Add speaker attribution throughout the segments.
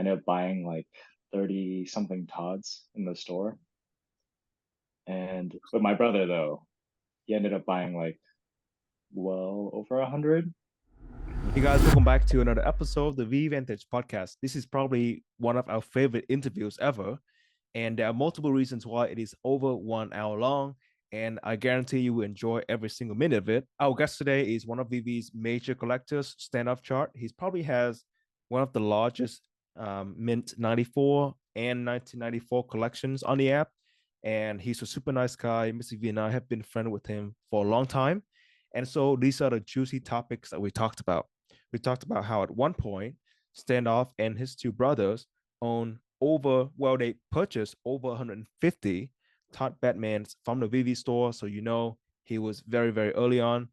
Speaker 1: ended up buying like 30 something Todds in the store. And but my brother though, he ended up buying like well over 100.
Speaker 2: Hey guys, welcome back to another episode of the VeVe Vantage Podcast. This is probably one of our favorite interviews ever, and there are multiple reasons why it is over 1 hour long, and I guarantee you will enjoy every single minute of it. Our guest today is one of VeVe's major collectors, StandOffChart. He probably has one of the largest Mint 94 and 1994 collections on the app, and he's a super nice guy. Mr. V and I have been friends with him for a long time, and so these are the juicy topics that we talked about. We talked about how at one point, Standoff and his two brothers own they purchased over 150 Todd Batmans from the VeVe store. So, he was very, very early on.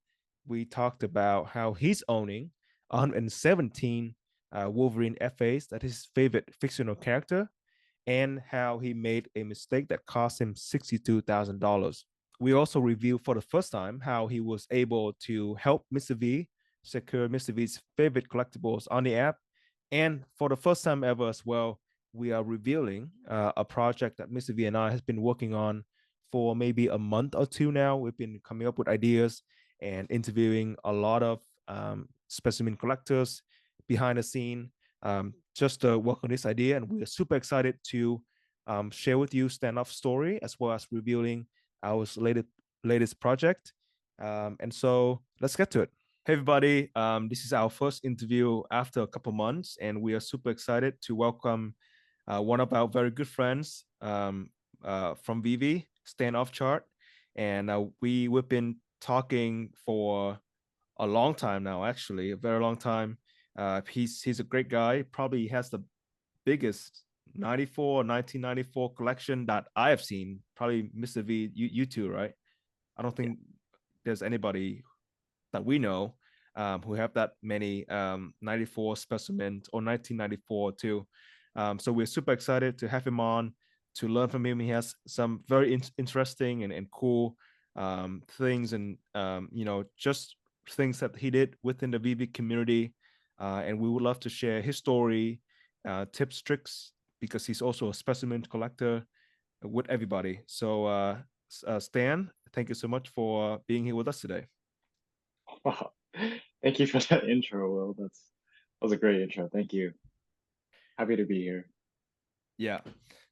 Speaker 2: We talked about how he's owning 117 Wolverine FAs, that is his favorite fictional character, and how he made a mistake that cost him $62,000. We also reviewed for the first time how he was able to help Mr. V secure Mr. V's favorite collectibles on the app. And for the first time ever as well, we are revealing a project that Mr. V and I has been working on for maybe a month or two now. We've been coming up with ideas and interviewing a lot of specimen collectors behind the scene just to work on this idea. And we are super excited to share with you Standoff's story as well as revealing our latest project. And so let's get to it. Hey, everybody. This is our first interview after a couple months, and we are super excited to welcome one of our very good friends from VeVe, StandOffChart. And we've been talking for a long time now, actually, a very long time. He's a great guy. Probably has the biggest 1994 collection that I have seen. Probably Mr. V, you too, right? I don't think there's anybody that we know who have that many 94 specimens or 1994 too. So we're super excited to have him on to learn from him. He has some very interesting and cool things and, just things that he did within the VeVe community. And we would love to share his story, tips, tricks, because he's also a specimen collector with everybody. So Stan, thank you so much for being here with us today.
Speaker 1: Wow. Thank you for that intro, Will. That was a great intro. Thank you. Happy to be here.
Speaker 2: Yeah.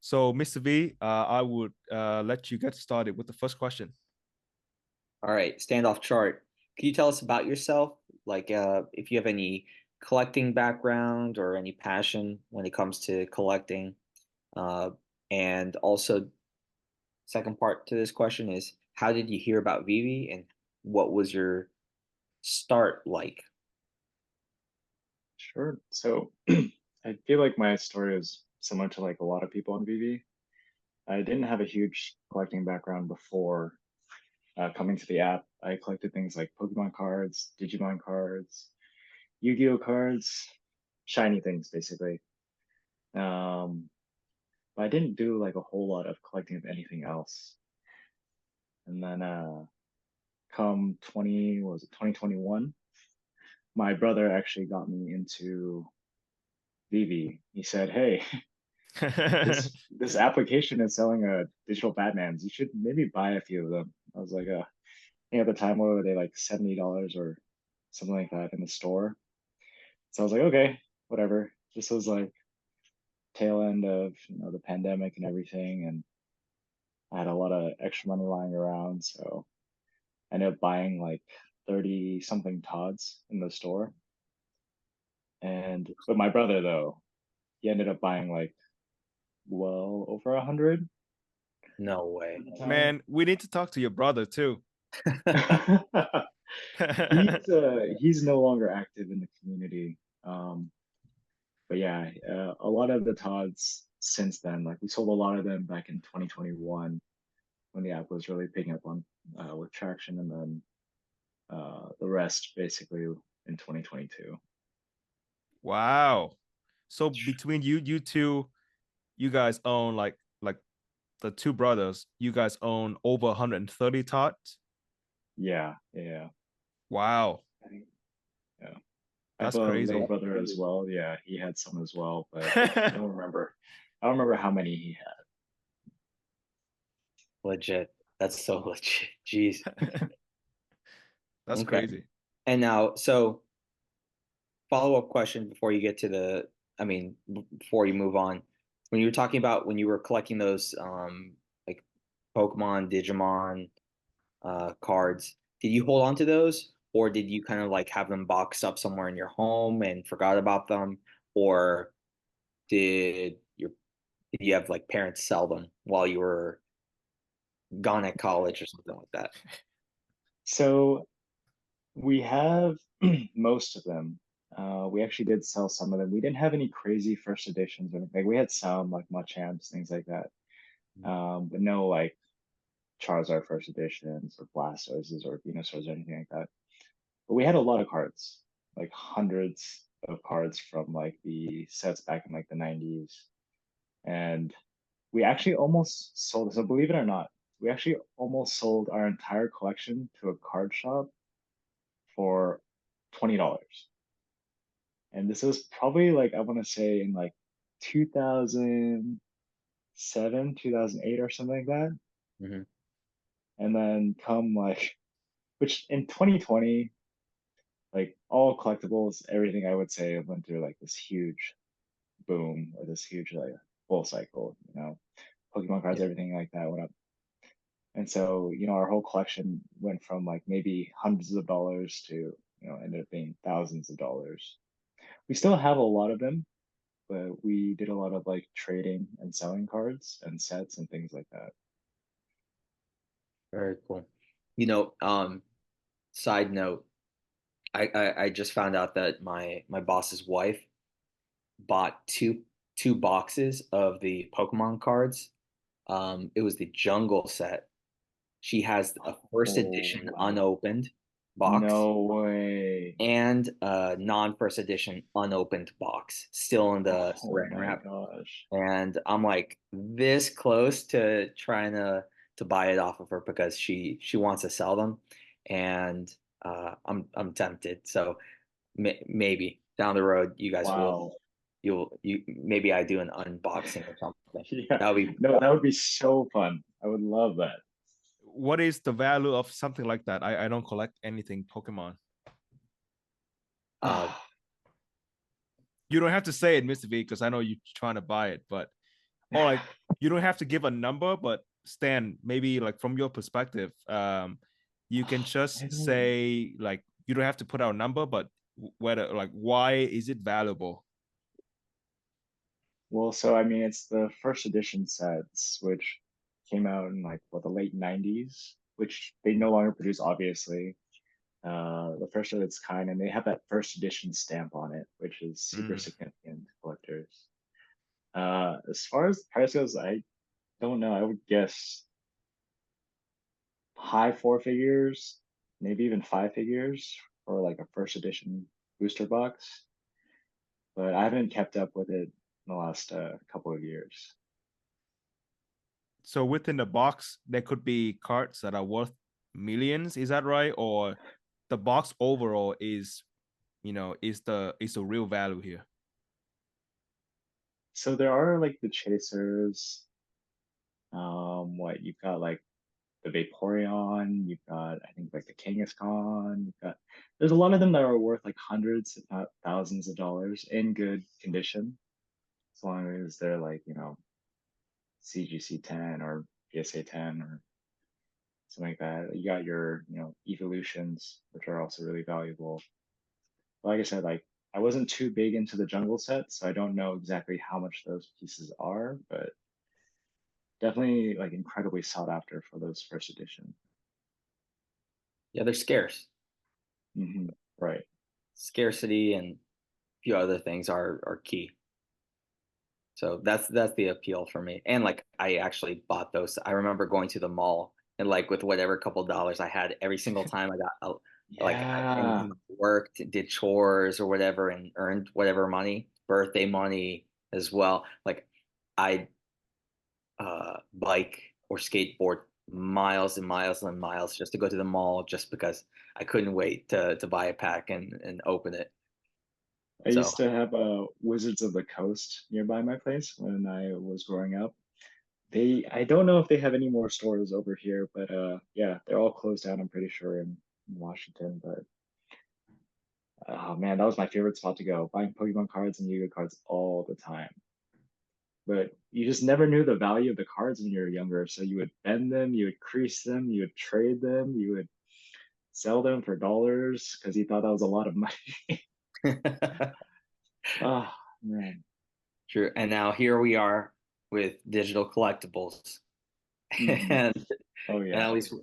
Speaker 2: So, Mr. V, I would let you get started with the first question.
Speaker 3: All right, standoff chart. Can you tell us about yourself? Like, if you have any collecting background or any passion when it comes to collecting. And also, second part to this question is, how did you hear about VeVe and what was your start like?
Speaker 1: Sure. So I feel like my story is similar to like a lot of people on VeVe. I didn't have a huge collecting background before coming to the app. I collected things like Pokemon cards, Digimon cards, Yu-Gi-Oh cards, shiny things basically. But I didn't do like a whole lot of collecting of anything else. And then come 2021, my brother actually got me into VeVe. He said, "Hey, this application is selling digital Batmans. You should maybe buy a few of them." I was like, I think at the time, what were they, like $70 or something like that in the store? So I was like, okay, whatever. This was like tail end of the pandemic and everything, and I had a lot of extra money lying around, so I ended up buying like 30 something Todds in the store. But my brother though, he ended up buying like well over 100.
Speaker 3: No way.
Speaker 2: Man, we need to talk to your brother too.
Speaker 1: He's no longer active in the community. But yeah, a lot of the Todds since then, like we sold a lot of them back in 2021 when the app was really picking up on with traction, and then the rest basically in 2022.
Speaker 2: Wow. So between you two, you guys own like the two brothers, you guys own over 130 Todds?
Speaker 1: Yeah.
Speaker 2: Wow.
Speaker 1: Yeah. I have
Speaker 2: That's
Speaker 1: a
Speaker 2: crazy.
Speaker 1: little brother as well. Yeah, he had some as well, but I don't remember. I don't remember how many he had.
Speaker 3: Legit. That's so legit. Jeez.
Speaker 2: That's
Speaker 3: Okay.
Speaker 2: crazy.
Speaker 3: And now, so follow-up question before you get to I mean, before you move on. When you were talking about when you were collecting those like Pokemon, Digimon cards, did you hold on to those, or did you kind of like have them boxed up somewhere in your home and forgot about them, or did your did you have like parents sell them while you were gone at college or something like that?
Speaker 1: So we have most of them. We actually did sell some of them. We didn't have any crazy first editions or anything. We had some like Machamps, things like that. But no like Charizard first editions or Blastoses or Venusaurs or anything like that. But we had a lot of cards, like hundreds of cards from like the sets back in like the 90s. And we actually almost sold, so believe it or not, we actually almost sold our entire collection to a card shop for $20. And this was probably like, I want to say in like 2007, 2008 or something like that.
Speaker 3: Mm-hmm.
Speaker 1: And then come like, which in 2020, like all collectibles, everything I would say went through like this huge boom or this huge like full cycle, Pokemon cards,
Speaker 3: Yeah,
Speaker 1: everything like that went up. And so, our whole collection went from like maybe hundreds of dollars to, ended up being thousands of dollars. We still have a lot of them, but we did a lot of like trading and selling cards and sets and things like that.
Speaker 3: very cool. You know, side note, I just found out that my boss's wife bought two boxes of the Pokemon cards. It was the Jungle set. She has a first
Speaker 1: Oh,
Speaker 3: edition
Speaker 1: wow.
Speaker 3: unopened box
Speaker 1: No way.
Speaker 3: and a non-first edition unopened box still in the
Speaker 1: Oh
Speaker 3: saran
Speaker 1: my
Speaker 3: wrap.
Speaker 1: gosh.
Speaker 3: And I'm like this close to trying to buy it off of her because she wants to sell them, and I'm tempted. So maybe down the road you guys will
Speaker 1: Wow.
Speaker 3: you maybe I do an unboxing or something.
Speaker 1: Yeah.
Speaker 3: That would be
Speaker 1: No, that would be so fun. I would love that.
Speaker 2: What is the value of something like that? I don't collect anything Pokemon.
Speaker 3: uh
Speaker 2: You don't have to say it, Mr. V, because I know you're trying to buy it, but or like you don't have to give a number, but Stan, maybe like from your perspective, you can
Speaker 1: I
Speaker 2: just
Speaker 1: don't.
Speaker 2: say like you don't have to put out a number, but whether like why is it valuable?
Speaker 1: Well, so I mean, it's the first edition sets, which came out in like the late 90s, which they no longer produce, obviously. The first of its kind, and they have that first edition stamp on it, which is super
Speaker 2: Mm.
Speaker 1: significant to collectors. As far as the price goes, I don't know. I would guess high four figures, maybe even five figures for like a first edition booster box, but I haven't kept up with it in the last couple of years.
Speaker 2: So within the box, there could be cards that are worth millions. Is that right? Or the box overall is, is the real value here?
Speaker 1: So there are like the chasers. What you've got like the Vaporeon, you've got I think like the Kangaskhan, there's a lot of them that are worth like hundreds, if not thousands of dollars in good condition, as long as they're like, CGC 10 or PSA 10 or something like that. You got your, evolutions, which are also really valuable. But like I said, like I wasn't too big into the jungle set, so I don't know exactly how much those pieces are, but definitely like incredibly sought after for those first edition.
Speaker 3: yeah, they're scarce.
Speaker 1: Right.
Speaker 3: Scarcity and a few other things are key. So that's the appeal for me. And like I actually bought those. I remember going to the mall and like with whatever couple dollars I had every single time I got like I
Speaker 1: Yeah.
Speaker 3: and worked, did chores or whatever and earned whatever money, birthday money as well. Like I bike or skateboard miles and miles and miles just to go to the mall just because I couldn't wait to buy a pack and open it.
Speaker 1: I
Speaker 3: So
Speaker 1: used to have a Wizards of the Coast nearby my place when I was growing up. I don't know if they have any more stores over here, but yeah, they're all closed down, I'm pretty sure in Washington. But oh man, that was my favorite spot to go, buying Pokemon cards and Yu-Gi-Oh cards all the time. But you just never knew the value of the cards when you were younger. So you would bend them, you would crease them, you would trade them, you would sell them for dollars because you thought that was a lot of money. Oh man.
Speaker 3: true. And now here we are with digital collectibles.
Speaker 1: Hmm.
Speaker 3: and
Speaker 1: Oh
Speaker 3: and
Speaker 1: yeah.
Speaker 3: at least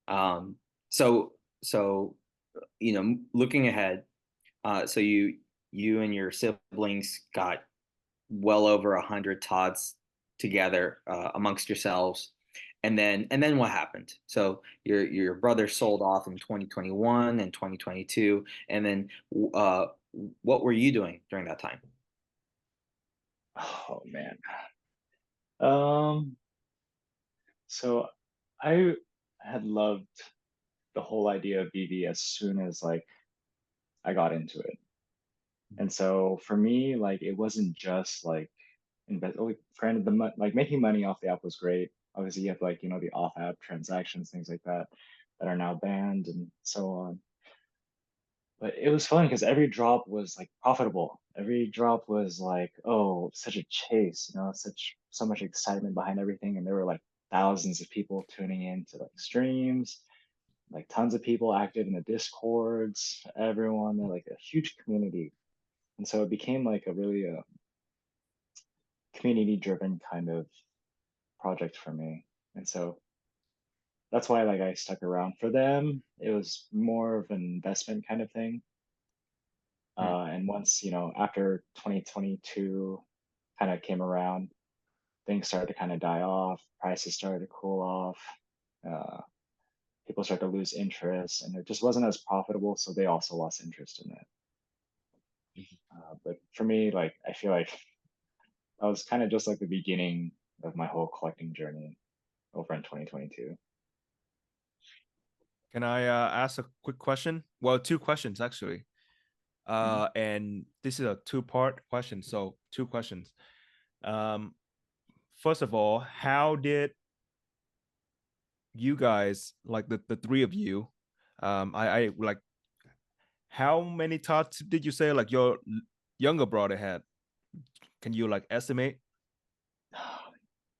Speaker 3: um so so looking ahead, so you and your siblings got well over 100 Todds together amongst yourselves. And then what happened? So your brother sold off in 2021 and 2022, and then uh, what were you doing during that time?
Speaker 1: Oh man. Um, so I had loved the whole idea of VeVe as soon as like I got into it. And so for me, like it wasn't just like invest. Oh, granted, like making money off the app was great. Obviously, you have like the off-app transactions, things like that, that are now banned and so on. But it was fun because every drop was like profitable. Every drop was like, oh, such a chase, so much excitement behind everything. And there were like thousands of people tuning in to like streams, like tons of people active in the discords, everyone, they're like a huge community. And so it became like a really community driven kind of project for me. And so that's why like I stuck around. For them, it was more of an investment kind of thing.
Speaker 3: Hmm.
Speaker 1: And once, after 2022 kind of came around, things started to kind of die off, prices started to cool off, uh, people started to lose interest, and it just wasn't as profitable. So they also lost interest in it. But for me, like, I feel like that was kind of just like the beginning of my whole collecting journey over in 2022.
Speaker 2: Can I ask a quick question? Well, two questions actually.
Speaker 1: Mhm.
Speaker 2: And this is a two-part question. So two questions. Um, First of all, how did you guys, like the three of you, I like, how many thoughts did you say like your younger brother had? Can you like estimate?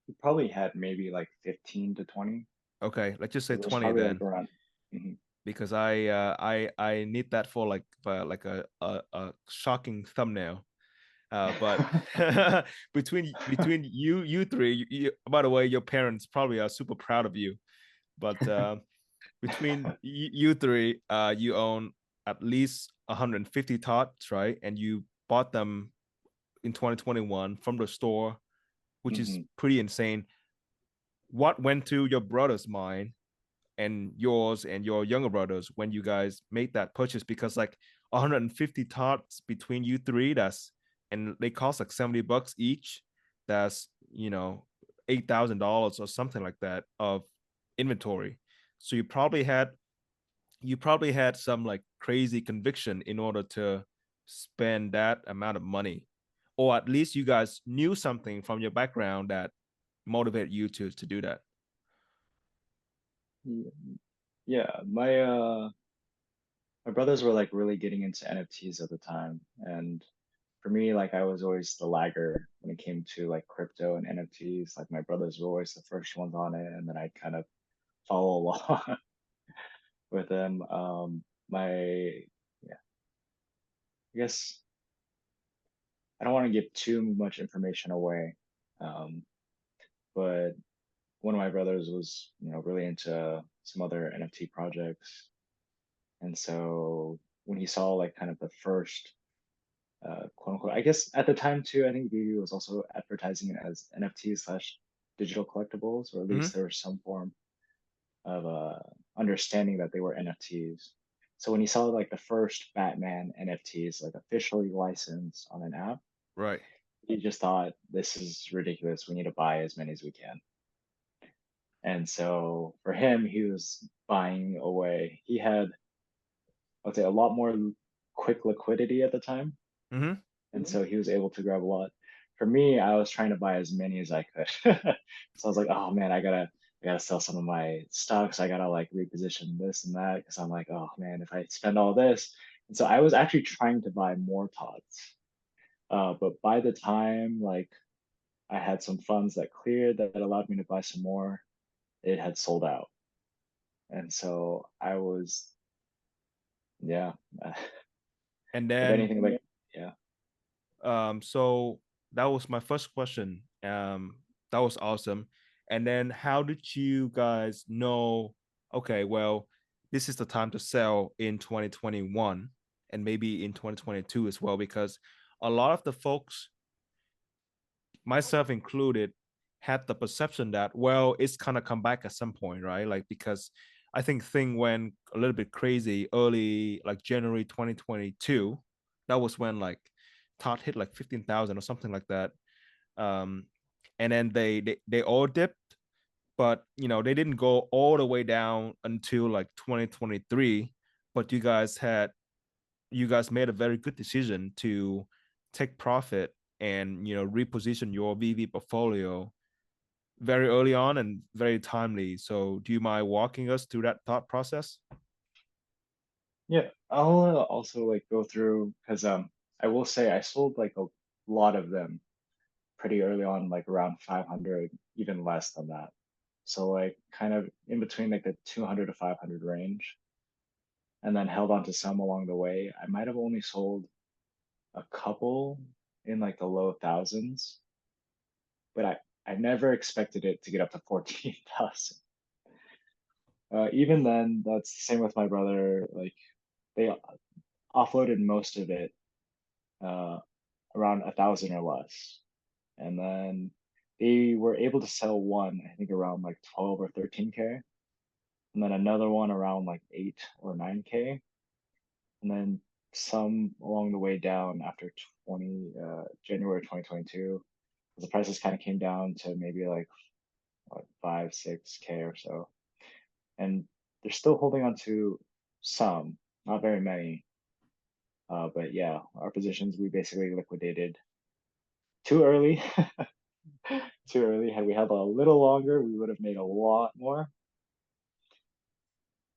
Speaker 1: We probably had maybe like 15 to 20.
Speaker 2: Okay, let's just say
Speaker 1: So there's
Speaker 2: 20
Speaker 1: probably like
Speaker 2: then,
Speaker 1: around. Mhm.
Speaker 2: because I need that for like a shocking thumbnail. But between you three, by the way, your parents probably are super proud of you. But between you three, you own at least 150 tots, right? And you bought them in 2021 from the store, which is
Speaker 1: Mhm.
Speaker 2: pretty insane. What went to your brother's mind and yours and your younger brothers when you guys made that purchase? Because like 150 tots between you three, that's, and they cost like $70 each. That's $8,000 or something like that of inventory. So you probably had some like crazy conviction in order to spend that amount of money, or at least you guys knew something from your background that motivated you to do that.
Speaker 1: Yeah, yeah, my brothers were like really getting into NFTs at the time, and for me, like I was always the lagger when it came to like crypto and NFTs. Like my brothers were always the first ones on it, and then I kind of follow along with them. Yeah, I guess I don't want to give too much information away, um, but one of my brothers was, really into some other NFT projects, and so when he saw like kind of the first quote unquote, I guess at the time too, I think VeVe was also advertising it as NFT slash digital collectibles, or at
Speaker 2: Mm-hmm.
Speaker 1: least there was some form of understanding that they were NFTs. So when he saw like the first Batman NFTs like officially licensed on an app,
Speaker 2: Right.
Speaker 1: he just thought this is ridiculous. We need to buy as many as we can. And so for him, he was buying away. He had, I'd say, a lot more quick liquidity at the time.
Speaker 2: Mm-hmm.
Speaker 1: and so he was able to grab a lot. For me, I was trying to buy as many as I could. So I was like, oh man, I gotta sell some of my stocks. I gotta like reposition this and that because I'm like, oh man, if I spend all this. And so I was actually trying to buy more Todds. But by the time like I had some funds that cleared that allowed me to buy some more, it had sold out. And so I was, yeah,
Speaker 2: And
Speaker 1: if
Speaker 2: then
Speaker 1: anything, like, yeah.
Speaker 2: so that was my first question. That was awesome. And then how did you guys know, okay, well, this is the time to sell in 2021 and maybe in 2022 as well? Because a lot of the folks, myself included, had the perception that, well, it's kind of come back at some point, right? Like, because I think thing went a little bit crazy early, like January 2022. That was when like Todd hit like 15,000 or something like that. Um, and then they all dipped, but they didn't go all the way down until like 2023. But you guys made a very good decision to take profit and reposition your VeVe portfolio very early on and very timely. So do you mind walking us through that thought process?
Speaker 1: Yeah, I'll also like go through because I will say I sold like a lot of them pretty early on, like around 500, even less than that. So like kind of in between like the 200 to 500 range, and then held on to some along the way. I might have only sold a couple in like the low thousands, but I never expected it to get up to 14,000. Even then, that's the same with my brother. Like they offloaded most of it uh, around 1,000 or less, and then they were able to sell one, I think around like 12 or 13K, and then another one around like 8 or 9K, and then some along the way down after 20 January 2022, the prices kind of came down to maybe like 5 6K or so, and they're still holding on to some, not very many. But yeah, our positions we basically liquidated too early. Too early. Had we held a little longer, we would have made a lot more.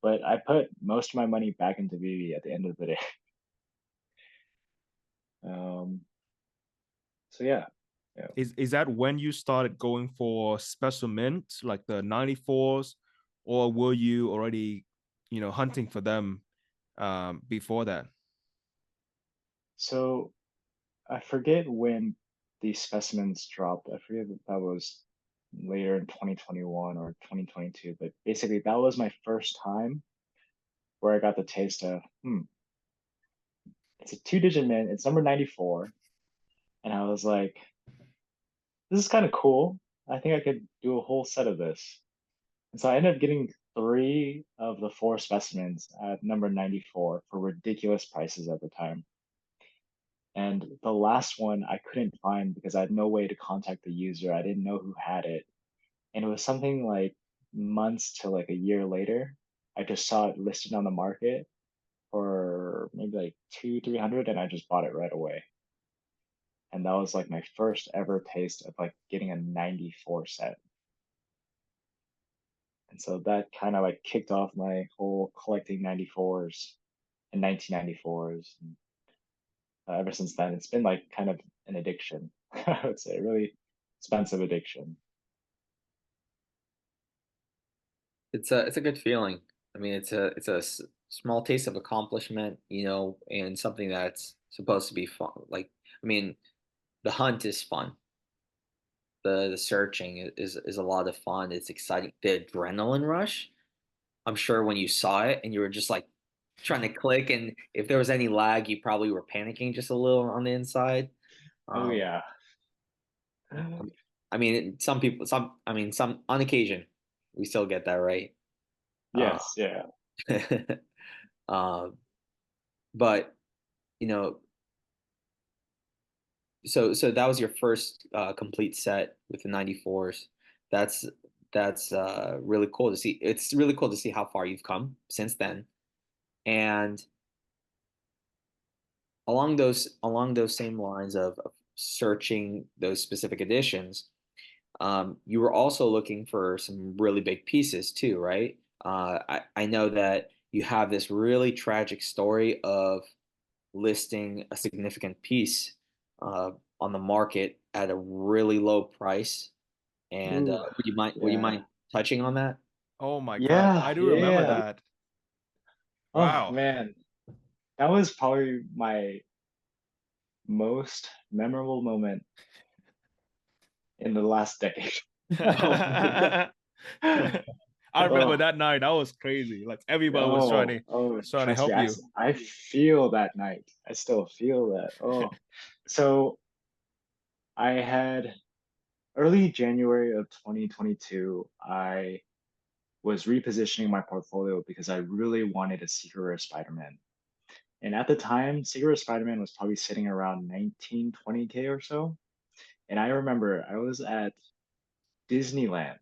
Speaker 1: But I put most of my money back into VeVe at the end of the day. Um, so yeah, yeah.
Speaker 2: Is that when you started going for special mint, like the 94s, or were you already, hunting for them before that?
Speaker 1: So I forget when these specimens dropped. I forget if that was later in 2021 or 2022, but basically that was my first time where I got the taste of, it's a two-digit mint, it's number 94. And I was like, this is kind of cool. I think I could do a whole set of this. And so I ended up getting three of the four specimens at number 94 for ridiculous prices at the time. And the last one I couldn't find because I had no way to contact the user. I didn't know who had it. And it was something like months to like a year later. I just saw it listed on the market for maybe like 300, and I just bought it right away. And that was like my first ever taste of like getting a 94 set. And so that kind of like kicked off my whole collecting 94s and 1994s. And ever since then, it's been like kind of an addiction, I would say, really expensive addiction.
Speaker 3: It's a good feeling. I mean, it's a small taste of accomplishment, and something that's supposed to be fun. Like, I mean, the hunt is fun. The searching is a lot of fun. It's exciting. The adrenaline rush. I'm sure when you saw it and you were just like trying to click, and if there was any lag, you probably were panicking just a little on the inside.
Speaker 1: Oh
Speaker 3: Um,
Speaker 1: yeah.
Speaker 3: I mean, some people, I mean, some on occasion, we still get that right. Uh,
Speaker 1: Yes, yeah.
Speaker 3: um, but you know, so that was your first complete set with the 94s. That's that's really cool to see. It's really cool to see how far you've come since then. And along those same lines of searching those specific editions, you were also looking for some really big pieces too, right? I know that you have this really tragic story of listing a significant piece uh, on the market at a really low price. And
Speaker 1: Ooh,
Speaker 3: would you mind
Speaker 1: yeah,
Speaker 3: touching on that?
Speaker 2: Oh my God,
Speaker 1: yeah,
Speaker 2: I do remember
Speaker 1: yeah.
Speaker 2: that.
Speaker 1: Oh
Speaker 2: Wow.
Speaker 1: man, that was probably my most memorable moment in the last decade.
Speaker 2: I remember
Speaker 1: Oh,
Speaker 2: that night. That was crazy. Like everybody was trying
Speaker 1: oh,
Speaker 2: to
Speaker 1: oh,
Speaker 2: trying to
Speaker 1: trust me,
Speaker 2: help you.
Speaker 1: I feel that night. I still feel that. Oh, so I had early January of 2022, I was repositioning my portfolio because I really wanted a Secret Rare Spider-Man. And at the time, Secret Rare Spider-Man was probably sitting around 19, 20K or so. And I remember I was at Disneyland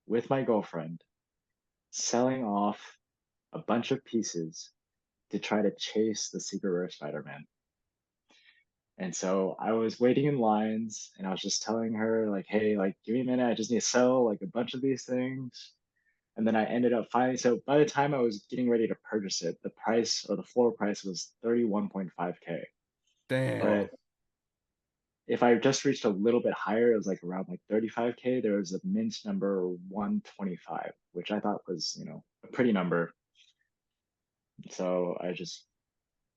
Speaker 1: with my girlfriend selling off a bunch of pieces to try to chase the Secret Rare Spider-Man. And so I was waiting in lines and I was just telling her, like, hey, like, give me a minute. I just need to sell like a bunch of these things. And then I ended up finally. So by the time I was getting ready to purchase it, the price or the floor price was 31.5K.
Speaker 2: Damn.
Speaker 3: Oh,
Speaker 1: But if I just reached a little bit higher, it was like around like 35K. There was a mint number 125, which I thought was, a pretty number. So I just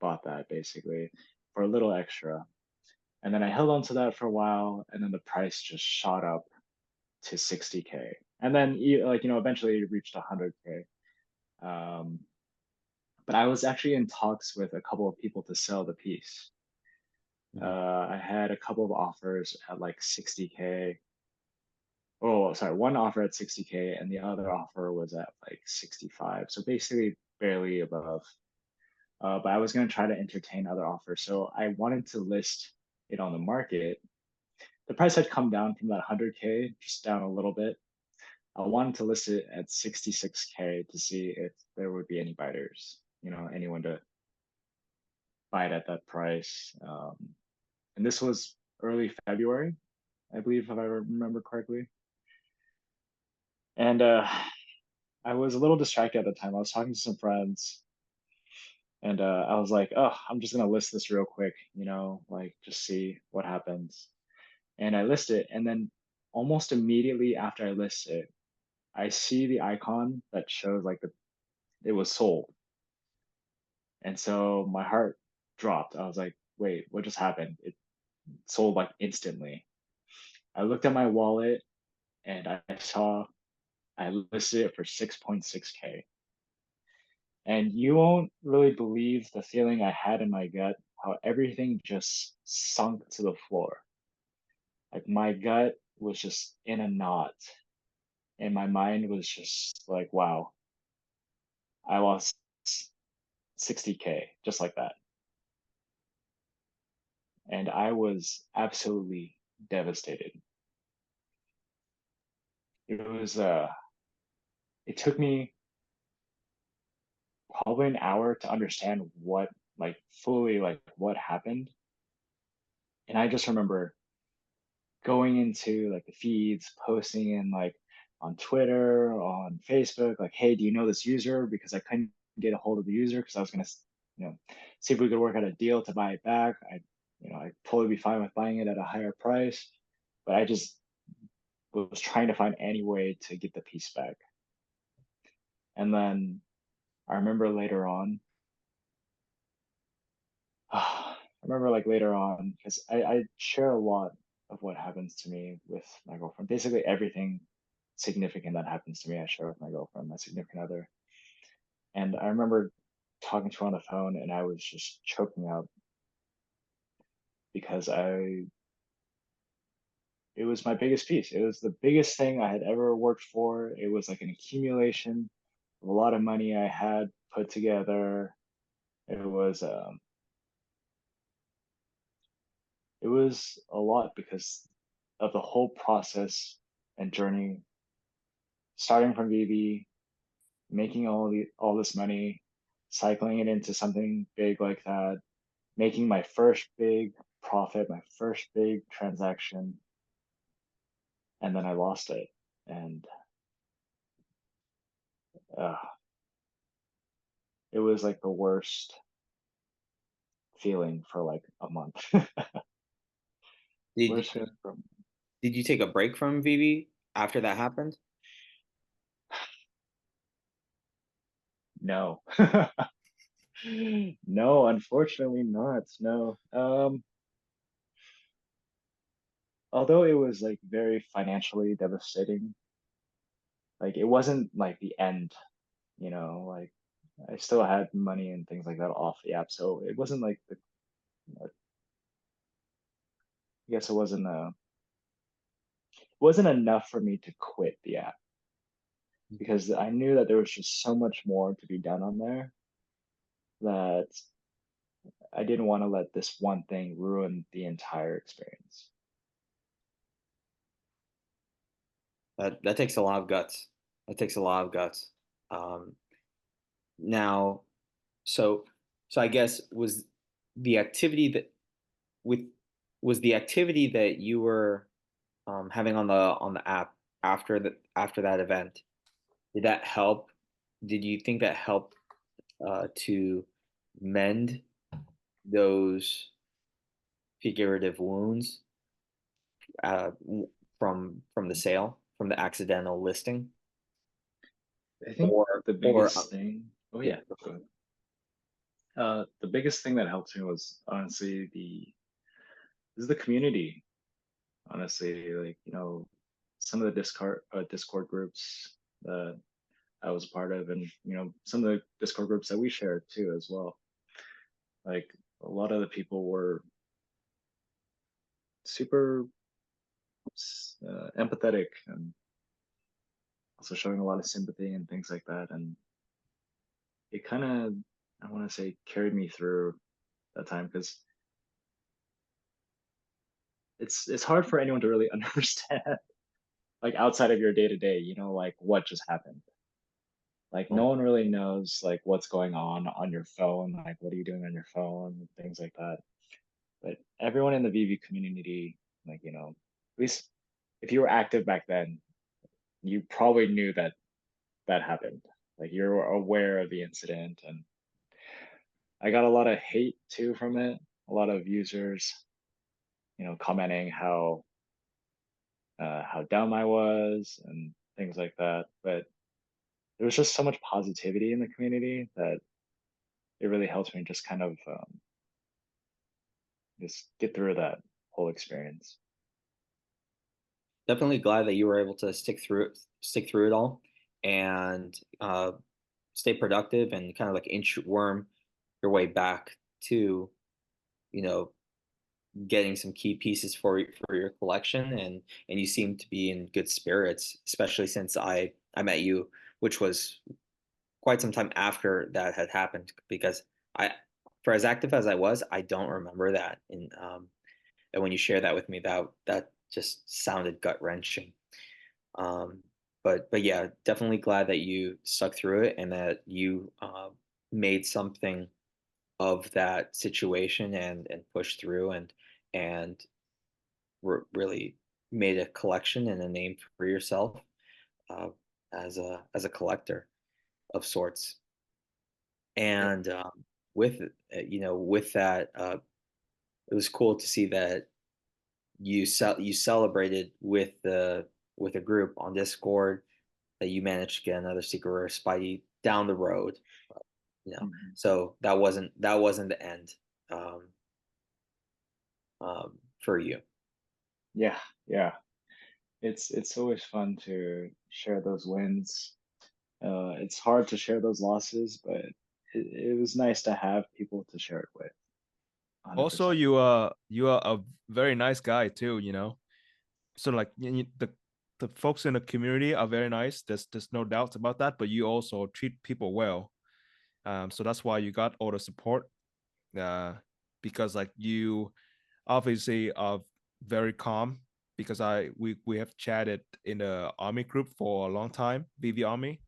Speaker 1: bought that basically for a little extra. And then I held on to that for a while, and then the price just shot up to 60K. And then like, eventually it reached 100K. Um, but I was actually in talks with a couple of people to sell the piece.
Speaker 3: mhm.
Speaker 1: I had a couple of offers at like 60K. Oh, sorry, one offer at 60K and the other offer was at like 65. So basically barely above. But I was going to try to entertain other offers. So I wanted to list it on the market. The price had come down from that 100K, just down a little bit. I wanted to list it at 66K to see if there would be any buyers, anyone to buy it at that price. And this was early February, I believe, if I remember correctly. And I was a little distracted at the time. I was talking to some friends, and I was like, "Oh, I'm just gonna list this real quick, like just see what happens." And I list it, and then almost immediately after I list it, I see the icon that shows like it was sold, and so my heart dropped. I was like, "Wait, what just happened?" It sold like instantly. I looked at my wallet, and I saw I listed it for 6.6K. And you won't really believe the feeling I had in my gut, how everything just sunk to the floor. Like my gut was just in a knot, and my mind was just like, wow, I lost 60K just like that. And I was absolutely devastated. It was, it took me probably an hour to understand like, fully, like, what happened. And I just remember going into like the feeds, posting in like on Twitter, on Facebook, like, hey, do you know this user? Because I couldn't get a hold of the user because I was gonna, see if we could work out a deal to buy it back. I'd totally be fine with buying it at a higher price, but I just was trying to find any way to get the piece back. And then I remember later on, I remember like later on, because I share a lot of what happens to me with my girlfriend. Basically everything significant that happens to me, I share with my girlfriend, my significant other. And I remember talking to her on the phone and I was just choking up because it was my biggest piece. It was the biggest thing I had ever worked for. It was like an accumulation of a lot of money I had put together. It was a lot because of the whole process and journey, starting from VeVe, making all this money, cycling it into something big like that, making my first big profit, my first big transaction, and then I lost it. And uh, it was like the worst feeling for like a month.
Speaker 3: Did
Speaker 1: Worst feeling from
Speaker 3: did you take a break from VeVe after that happened?
Speaker 1: no. No, unfortunately not. No. Although it was like very financially devastating, like it wasn't like the end, like I still had money and things like that off the app. So it wasn't like I guess it wasn't enough for me to quit the app because I knew that there was just so much more to be done on there that I didn't want to let this one thing ruin the entire experience.
Speaker 3: That takes a lot of guts. That takes a lot of guts. Um, now, so so I guess the activity that with was the activity that you were having on the app after that event, did that help? Did you think that helped to mend those figurative wounds uh, from the sale, from the accidental listing,
Speaker 1: I think the
Speaker 3: or
Speaker 1: biggest thing, oh
Speaker 3: yeah,
Speaker 1: yeah, go ahead. The biggest thing that helped me was honestly this is the community. Honestly, like some of the Discord groups that I was part of, and some of the Discord groups that we shared too as well. Like a lot of the people were super empathetic and also showing a lot of sympathy and things like that, and it kind of, I want to say, carried me through that time because it's hard for anyone to really understand like outside of your day to day, like what just happened. Like no one really knows like what's going on your phone, like what are you doing on your phone, things like that. But everyone in the VeVe community, like at least if you were active back then, you probably knew that that happened. Like you're aware of the incident, and I got a lot of hate too from it. A lot of users, commenting how dumb I was and things like that. But there was just so much positivity in the community that it really helped me just kind of just get through that whole experience.
Speaker 3: definitely glad that you were able to stick through it all, and stay productive and kind of like inchworm your way back to you know getting some key pieces for your collection, and you seem to be in good spirits, especially since I met you, which was quite some time after that had happened, because I for as active as I was, I don't remember that. And when you share that with me, that just sounded gut wrenching. Um, but yeah, definitely glad that you stuck through it and that you made something of that situation and pushed through and really made a collection and a name for yourself uh, as a collector of sorts.
Speaker 1: Yep.
Speaker 3: And with with that, it was cool to see that you celebrated with a group on Discord, that you managed to get another secret rare Spidey down the road.
Speaker 1: Mhm.
Speaker 3: So that wasn't the end um, for you.
Speaker 1: Yeah, yeah. It's always fun to share those wins. It's hard to share those losses, but it was nice to have people to share it with.
Speaker 2: Also,
Speaker 1: 100%.
Speaker 2: you are a very nice guy too, So like the folks in the community are very nice. There's no doubts about that. But you also treat people well. So that's why you got all the support. Uh, because like you obviously are very calm, because we have chatted in the army group for a long time, VV Army.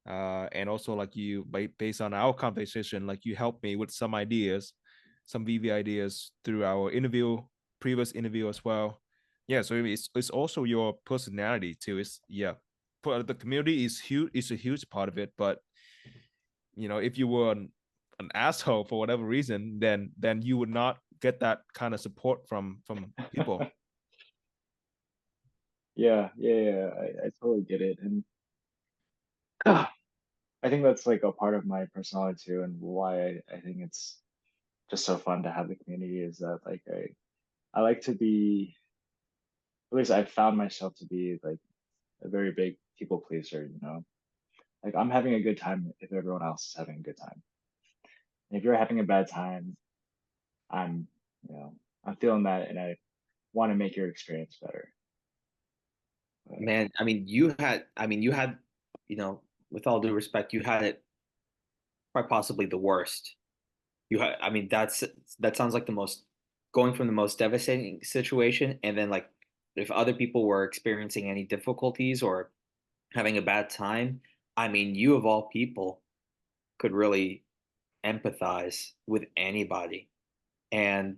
Speaker 2: And also like based on our conversation, like you helped me with some ideas. some VeVe ideas through our previous interview as well. Yeah, so it's also your personality too. It's yeah, for the community is huge. It's a huge part of it. But if you were an asshole for whatever reason, then you would not get that kind of support from people.
Speaker 1: Yeah, I totally get it, and I think that's like a part of my personality too, and why I think it's just so fun to have the community is that like I like to be, at least I've found myself to be like a very big people pleaser, Like I'm having a good time if everyone else is having a good time. And if you're having a bad time, I'm, I'm feeling that and I want to make your experience better. But,
Speaker 3: Man, you had, with all due respect, you had it quite possibly the worst. That sounds like the most, going from the most devastating situation, and then like if other people were experiencing any difficulties or having a bad time, you of all people could really empathize with anybody. And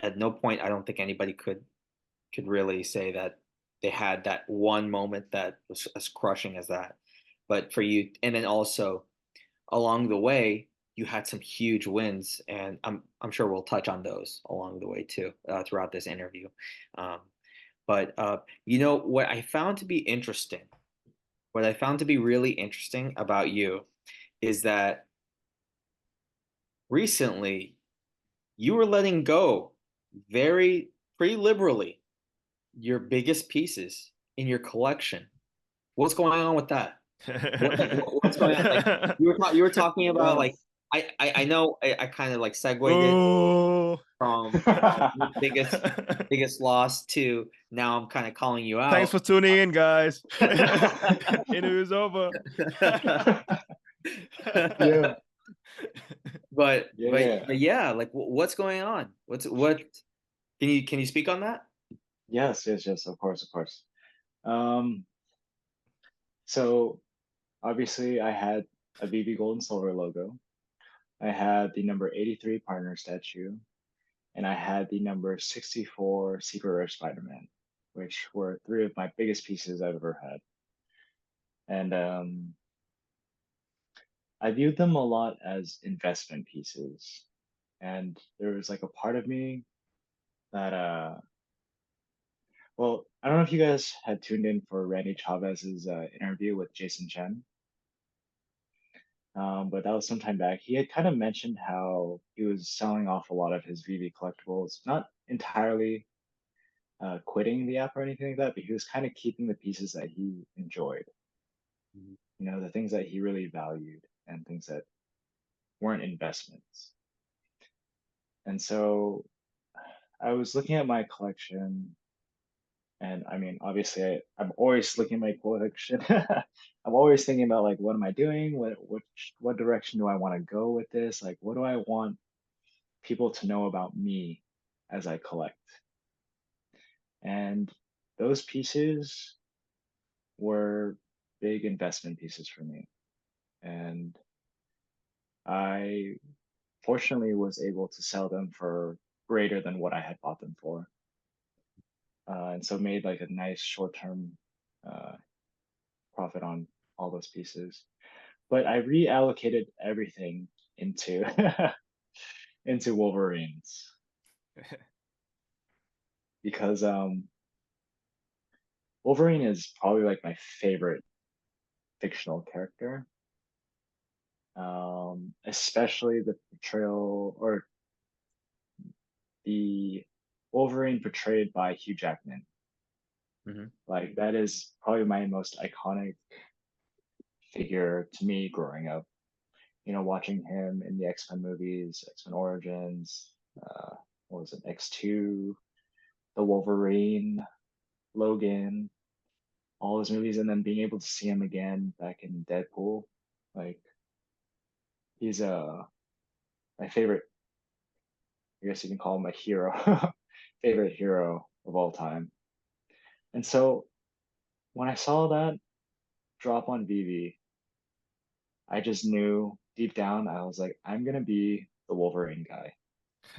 Speaker 3: at no point, I don't think anybody could really say that they had that one moment that was as crushing as that. But for you, and then also along the way, you had some huge wins, and I'm sure we'll touch on those along the way too throughout this interview. Um, but what I found to be interesting, what I found to be really interesting about you is that recently you were letting go very pretty liberally your biggest pieces in your collection. What's going on with that? What's going on? Like you were talking about like
Speaker 1: yes.
Speaker 3: I know I kind of like segued it
Speaker 2: Oh.
Speaker 3: from your biggest loss to now I'm kind of calling you
Speaker 2: Thanks
Speaker 3: out.
Speaker 2: for tuning in, guys. Interview's over.
Speaker 1: Yeah,
Speaker 3: But
Speaker 1: yeah.
Speaker 3: yeah, like what's going on? What can you speak on that?
Speaker 1: Yes, of course, of course. Um, so obviously I had a VeVe Gold and Silver logo. I had the number 83 partner statue, and I had the number 64 Secret Rare Spider-Man, which were three of my biggest pieces I've ever had. And I viewed them a lot as investment pieces. And there was like a part of me that well, I don't know if you guys had tuned in for Randy Chavez's interview with Jason Chen, but that was some time back. He had kind of mentioned how he was selling off a lot of his VeVe collectibles, not entirely quitting the app or anything like that, but he was kind of keeping the pieces that he enjoyed, the things that he really valued and things that weren't investments. And so I was looking at my collection, and I mean, obviously, I'm always looking at my collection. I'm always thinking about like, what am I doing? What direction do I want to go with this? Like, what do I want people to know about me as I collect? And those pieces were big investment pieces for me. And I fortunately was able to sell them for greater than what I had bought them for. And so made like a nice short-term uh, profit on all those pieces. But I reallocated everything into into Wolverines because Wolverine is probably like my favorite fictional character. Especially the portrayal or the Wolverine portrayed by Hugh Jackman.
Speaker 3: Mm-hmm.
Speaker 1: Like that is probably my most iconic figure to me growing up. Watching him in the X-Men movies, X-Men Origins, what was it, X2, the Wolverine, Logan, all those movies, and then being able to see him again back in Deadpool, like he's my favorite. I guess you can call him a hero, favorite hero of all time. And so when I saw that drop on VeVe, I just knew deep down I was like, I'm gonna be the Wolverine guy.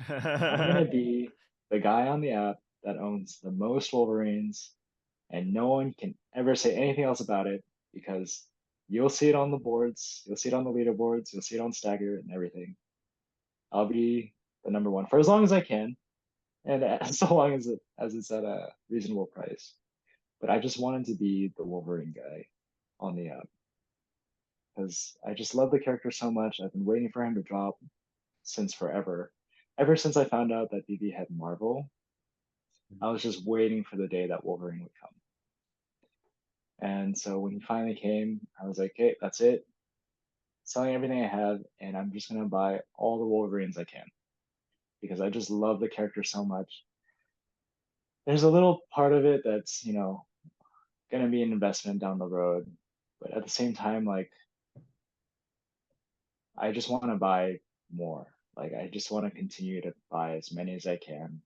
Speaker 1: I'm gonna be the guy on the app that owns the most Wolverines, and no one can ever say anything else about it because you'll see it on the boards, you'll see it on the leaderboards, you'll see it on Stagger and everything. I'll be the number one for as long as I can, and so long as it's at a reasonable price. But I just wanted to be the Wolverine guy on the app because I just love the character so much. I've been waiting for him to drop since forever. Ever since I found out that VeVe had Marvel, I was just waiting for the day that Wolverine would come. And so when he finally came, I was like, hey, that's it. Selling everything I have, and I'm just gonna buy all the Wolverines I can because I just love the character so much. There's a little part of it that's, gonna be an investment down the road, but at the same time, like I just want to buy more. Like I just want to continue to buy as many as I can,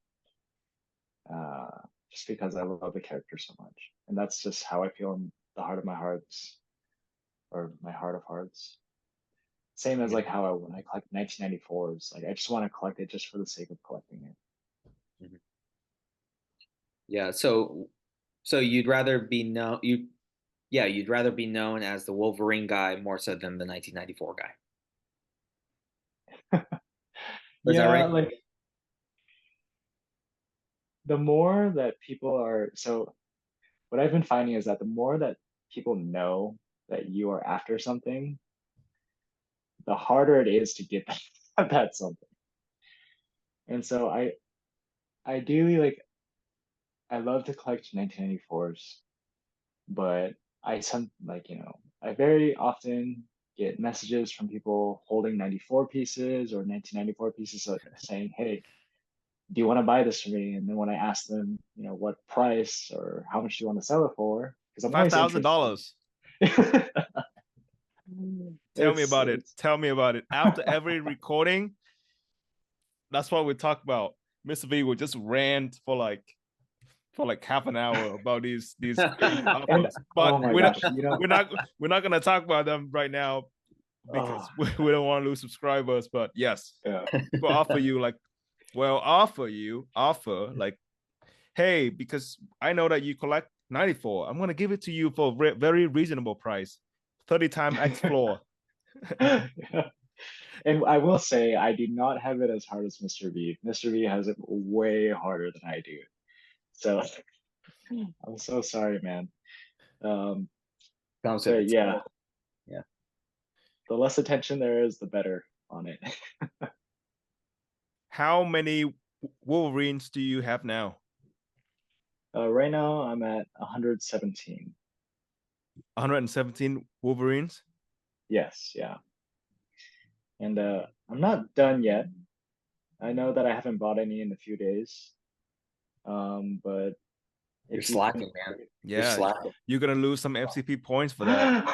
Speaker 1: uh, just because I love the character so much, and that's just how I feel in the heart of my hearts, or my heart of hearts. Same as
Speaker 3: Yeah.
Speaker 1: like how when I collect 1994s, like I just want to collect it just for the sake of collecting it.
Speaker 3: Mhm. Yeah. So you'd rather be known you'd rather be known as the Wolverine guy more so than the 1994 guy. Is that
Speaker 1: Yeah,
Speaker 3: right?
Speaker 1: like the more that people are, so what I've been finding is that the more that people know that you are after something, the harder it is to get that something. And so I ideally like I love to collect 1994s, but I very often get messages from people holding 94 pieces or 1994 pieces saying, "Hey, do you want to buy this for me?" And then when I ask them, what price or how much do you want to sell it for? Because I'm
Speaker 2: Five
Speaker 1: always
Speaker 2: thousand
Speaker 1: interested.
Speaker 2: dollars. Tell me
Speaker 1: It's
Speaker 2: about it.
Speaker 1: it's
Speaker 2: Tell me about it. After every recording, that's what we talk about. MisterV will just rant for like half an hour about these crazy
Speaker 1: and
Speaker 2: offers. But
Speaker 1: oh my gosh,
Speaker 2: we're not gonna talk about them right now
Speaker 1: oh
Speaker 2: because we don't want to lose subscribers. But yes,
Speaker 1: yeah.
Speaker 2: people offer you like, well, offer like, hey, because I know that you collect 94, I'm gonna give it to you for a very reasonable price, 30 time X floor.
Speaker 1: And I will say, I do not have it as hard as MisterV. MisterV has it way harder than I do. So I'm so sorry, man. Um,
Speaker 3: Comes with
Speaker 1: but
Speaker 3: its
Speaker 1: yeah,
Speaker 3: yeah.
Speaker 1: the less attention there is, the better on it.
Speaker 2: How many Wolverines do you have now?
Speaker 1: Right now, I'm at 117.
Speaker 2: 117 Wolverines.
Speaker 1: Yes, yeah. And I'm not done yet. I know that I haven't bought any in a few days. But
Speaker 3: You're
Speaker 1: if you can,
Speaker 3: slacking, man. You're
Speaker 2: Yeah,
Speaker 3: slacking.
Speaker 2: you're gonna lose some FCP points for that.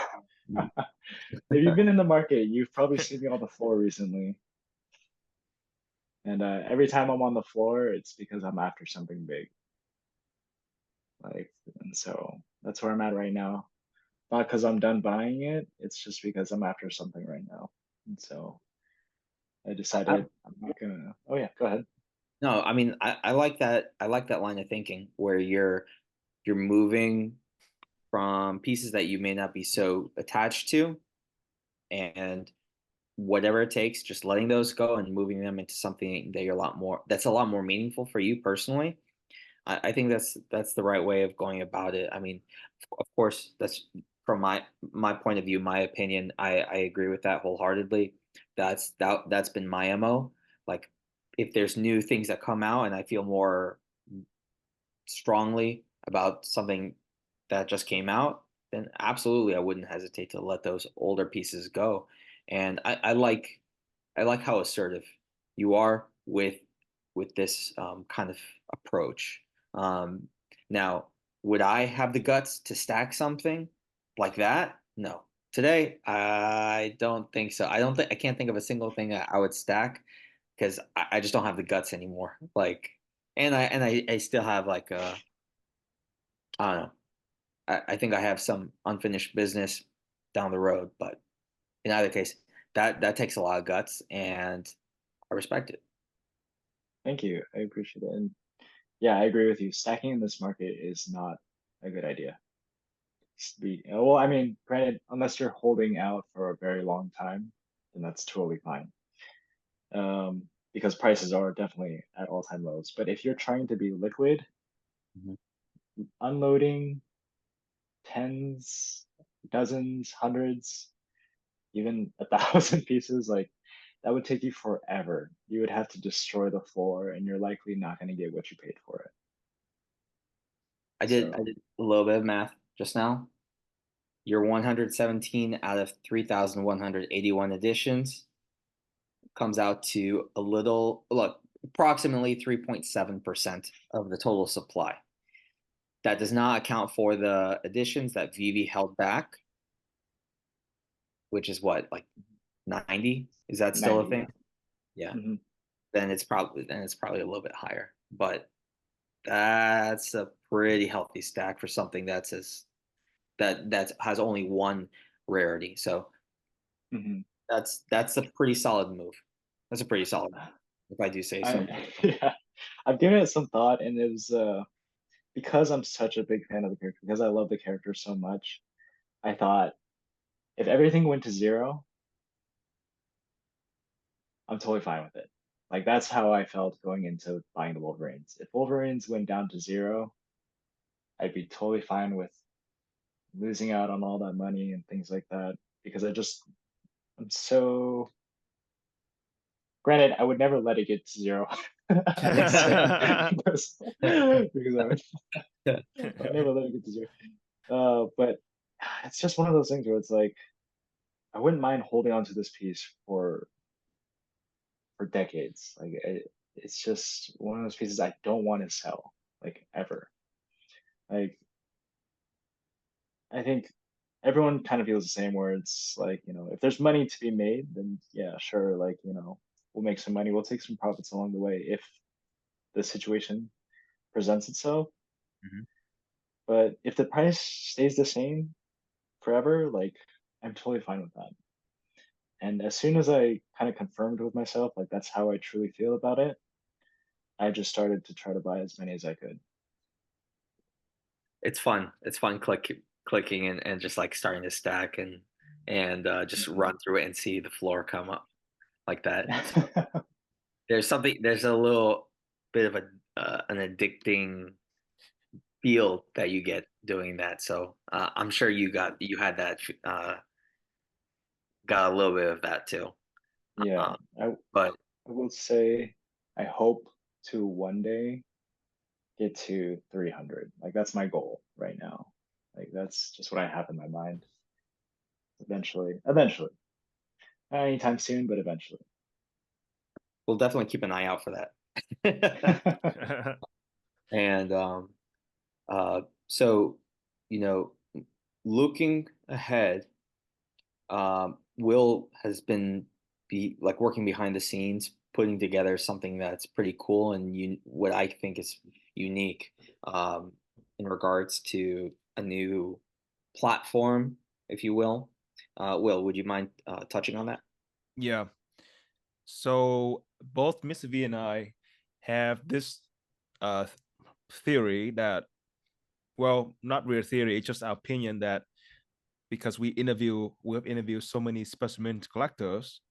Speaker 1: if you've been in the market, you've probably seen me on the floor recently. And every time I'm on the floor, it's because I'm after something big. Like, and so that's where I'm at right now. Not because I'm done buying it. It's just because I'm after something right now. And so I
Speaker 3: I,
Speaker 1: decided I'm not gonna. Oh yeah, go ahead.
Speaker 3: no, I mean I like that. I like that line of thinking where you're moving from pieces that you may not be so attached to, and whatever it takes, just letting those go and moving them into something that that's a lot more meaningful for you personally. I think that's the right way of going about it. I mean, of course, that's from my point of view, my opinion. I agree with that wholeheartedly. That's been my MO. Like, if there's new things that come out and I feel more strongly about something that just came out, then absolutely I wouldn't hesitate to let those older pieces go. And I like how assertive you are with this kind of approach. Um, Now, would I have the guts to stack something like that? No. Today, I don't think so. I can't think of a single thing that I would stack because I just don't have the guts anymore. Like, I still have like I don't know. I think I have some unfinished business down the road, but in either case, that takes a lot of guts, and I respect it.
Speaker 1: Thank you. I appreciate it. And yeah, I agree with you. Stacking in this market is not a good idea. Well, I mean, granted, unless you're holding out for a very long time, then that's totally fine. Because prices are definitely at all-time lows. But if you're trying to be liquid,
Speaker 3: Mhm.
Speaker 1: unloading tens, dozens, hundreds, even 1,000 pieces, like that would take you forever. You would have to destroy the floor, and you're likely not going to get what you paid for it.
Speaker 3: I
Speaker 1: So,
Speaker 3: did a little bit of math just now. Your 117 out of 3,181 editions comes out to a little, look, approximately 3.7% of the total supply. That does not account for the editions that VeVe held back, which is what, like 90? Is that still a
Speaker 1: 90,
Speaker 3: thing?
Speaker 1: yeah.
Speaker 3: Yeah.
Speaker 1: Hmm.
Speaker 3: Then it's probably a little bit higher. But that's a pretty healthy stack for something that has only one rarity. So
Speaker 1: Hmm.
Speaker 3: that's a pretty solid move. That's a pretty solid move, if I do say so.
Speaker 1: Yeah, I've given it some thought, and it was because I'm such a big fan of the character, because I love the character so much. I thought if everything went to zero, I'm totally fine with it. Like that's how I felt going into buying the Wolverines. If Wolverines went down to zero, I'd be totally fine with losing out on all that money and things like that because I'm so granted I would never let it get to zero. I would say because I would never let it get to zero. But it's just one of those things where it's like I wouldn't mind holding on to this piece for decades. It's just one of those pieces I don't want to sell like ever. Like I think everyone kind of feels the same where it's like, if there's money to be made, then yeah, sure, like, we'll make some money, we'll take some profits along the way if the situation presents itself.
Speaker 3: Mhm.
Speaker 1: But if the price stays the same forever, like I'm totally fine with that. And as soon as I kind of confirmed with myself, like that's how I truly feel about it, I just started to try to buy as many as I could.
Speaker 3: It's fun. It's fun clicking and just like starting to stack and just
Speaker 1: Mhm.
Speaker 3: run through it and see the floor come up like that. So there's a little bit of an addicting feel that you get doing that. So I'm sure you had that got a little bit of that too.
Speaker 1: Yeah,
Speaker 3: Um,
Speaker 1: I, I
Speaker 3: but
Speaker 1: will say I hope to one day get to 300. Like that's my goal right now. Like that's just what I have in my mind. Eventually, not anytime soon, but eventually.
Speaker 3: we'll definitely keep an eye out for that. And so, you know, looking ahead, Will has been be like working behind the scenes, putting together something that's pretty cool and what I think is unique in regards to a new platform, if you will. Will, would you mind touching on that?
Speaker 2: Yeah. So both Mr. V and I have this uh theory that, well, not real theory, it's just our opinion that because we've interviewed so many specimen collectors,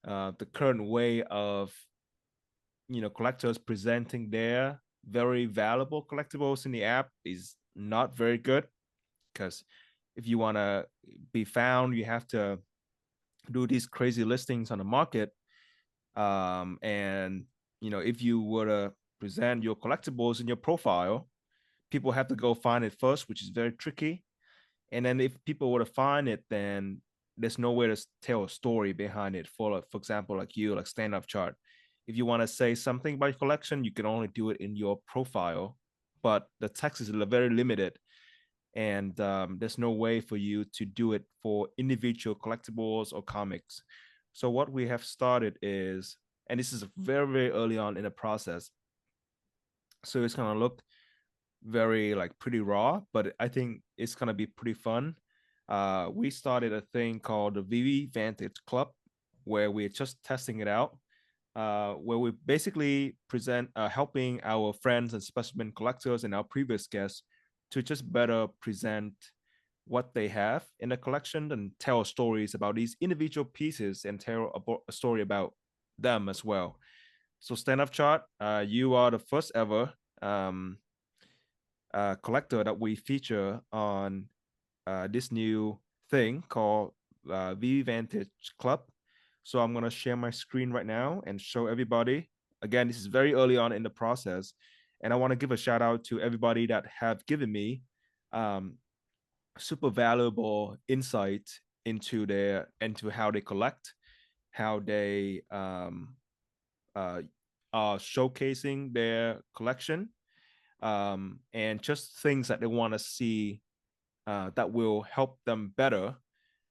Speaker 2: the current way of collectors presenting their very valuable collectibles in the app is not very good, because if you want to be found, you have to do these crazy listings on the market. And if you were to present your collectibles in your profile, people have to go find it first, which is very tricky. And then if people were to find it, then there's no way to tell a story behind it. For example, like StandOffChart, if you want to say something about your collection, you can only do it in your profile, but the text is very limited, and there's no way for you to do it for individual collectibles or comics. So what we have started is, and this is very, very early on in the process, so it's gonna look very like pretty raw, but I think it's gonna be pretty fun. We started a thing called the VeVe Vantage Club, where we're just testing it out. where we basically present helping our friends and specimen collectors and our previous guests to just better present what they have in the collection and tell stories about these individual pieces and tell a story about them as well. So StandOffChart, you are the first ever collector that we feature on this new thing called VeVe Vantage Club. So I'm going to share my screen right now and show everybody. Again, this is very early on in the process. And I want to give a shout out to everybody that have given me super valuable insight into how they collect, how they are showcasing their collection, and just things that they want to see that will help them better,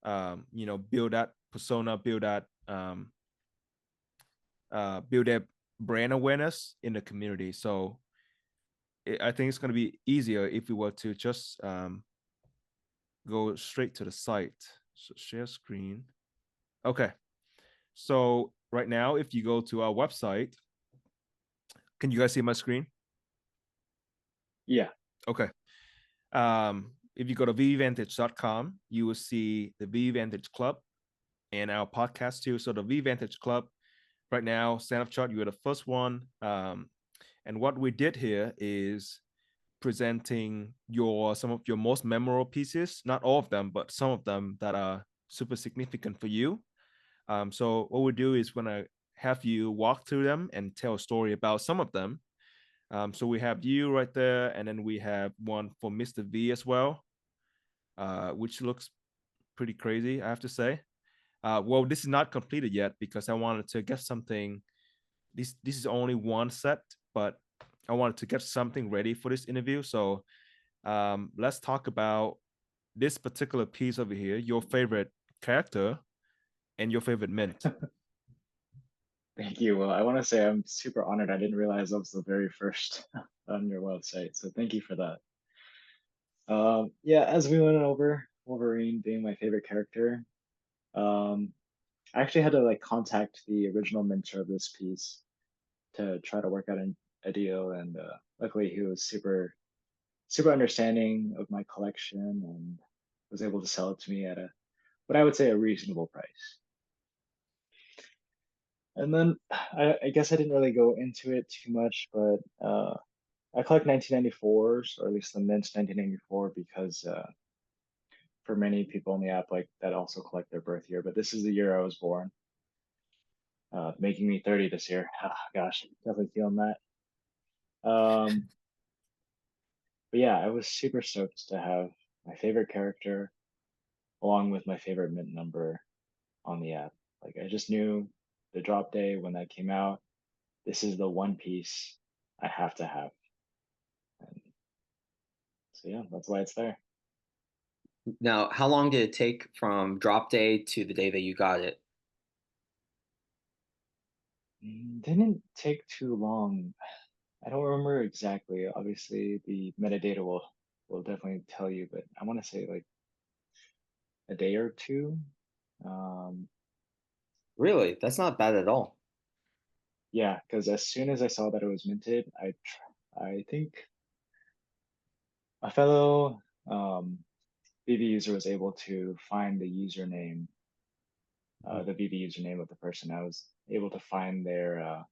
Speaker 2: build that persona, build their brand awareness in the community. So I think it's going to be easier if we were to just go straight to the site. So share screen. Okay. So right now, if you go to our website, can you guys see my screen?
Speaker 1: Yeah.
Speaker 2: Okay. If you go to vevantage.com, you will see the VeVe Vantage Club and our podcast too. So the VeVe Vantage Club, right now, StandOffChart, you are the first one. And what we did here is presenting some of your most memorable pieces, not all of them, but some of them that are super significant for you. So what we do is when I have you walk through them and tell a story about some of them. So we have you right there, and then we have one for MisterV as well, which looks pretty crazy, I have to say. Well, this is not completed yet because I wanted to get something. This is only one set, but I wanted to get something ready for this interview. So let's talk about this particular piece over here, your favorite character and your favorite mint.
Speaker 1: Thank you. Well, I want to say I'm super honored. I didn't realize I was the very first on your website. So thank you for that. Yeah, as we went over, Wolverine being my favorite character, I actually had to like contact the original minter of this piece to try to work out a deal, and luckily he was super understanding of my collection and was able to sell it to me at what I would say a reasonable price. And then I guess I didn't really go into it too much, but I collect 1994s, or at least the mint 1994, because for many people in the app, like that also collect their birth year. But this is the year I was born, making me 30 this year. Gosh, definitely feeling that. But yeah, I was super stoked to have my favorite character along with my favorite mint number on the app. Like I just knew the drop day when that came out, this is the one piece I have to have. And so yeah, that's why it's there.
Speaker 3: Now, how long did it take from drop day to the day that you got it?
Speaker 1: Didn't take too long. I don't remember exactly. Obviously, the metadata will definitely tell you, but I want to say like a day or two. Um,
Speaker 3: Really? That's not bad at all.
Speaker 1: yeah, because as soon as I saw that it was minted, I think a fellow VeVe user was able to find the username, the VeVe username of the person. I was able to find their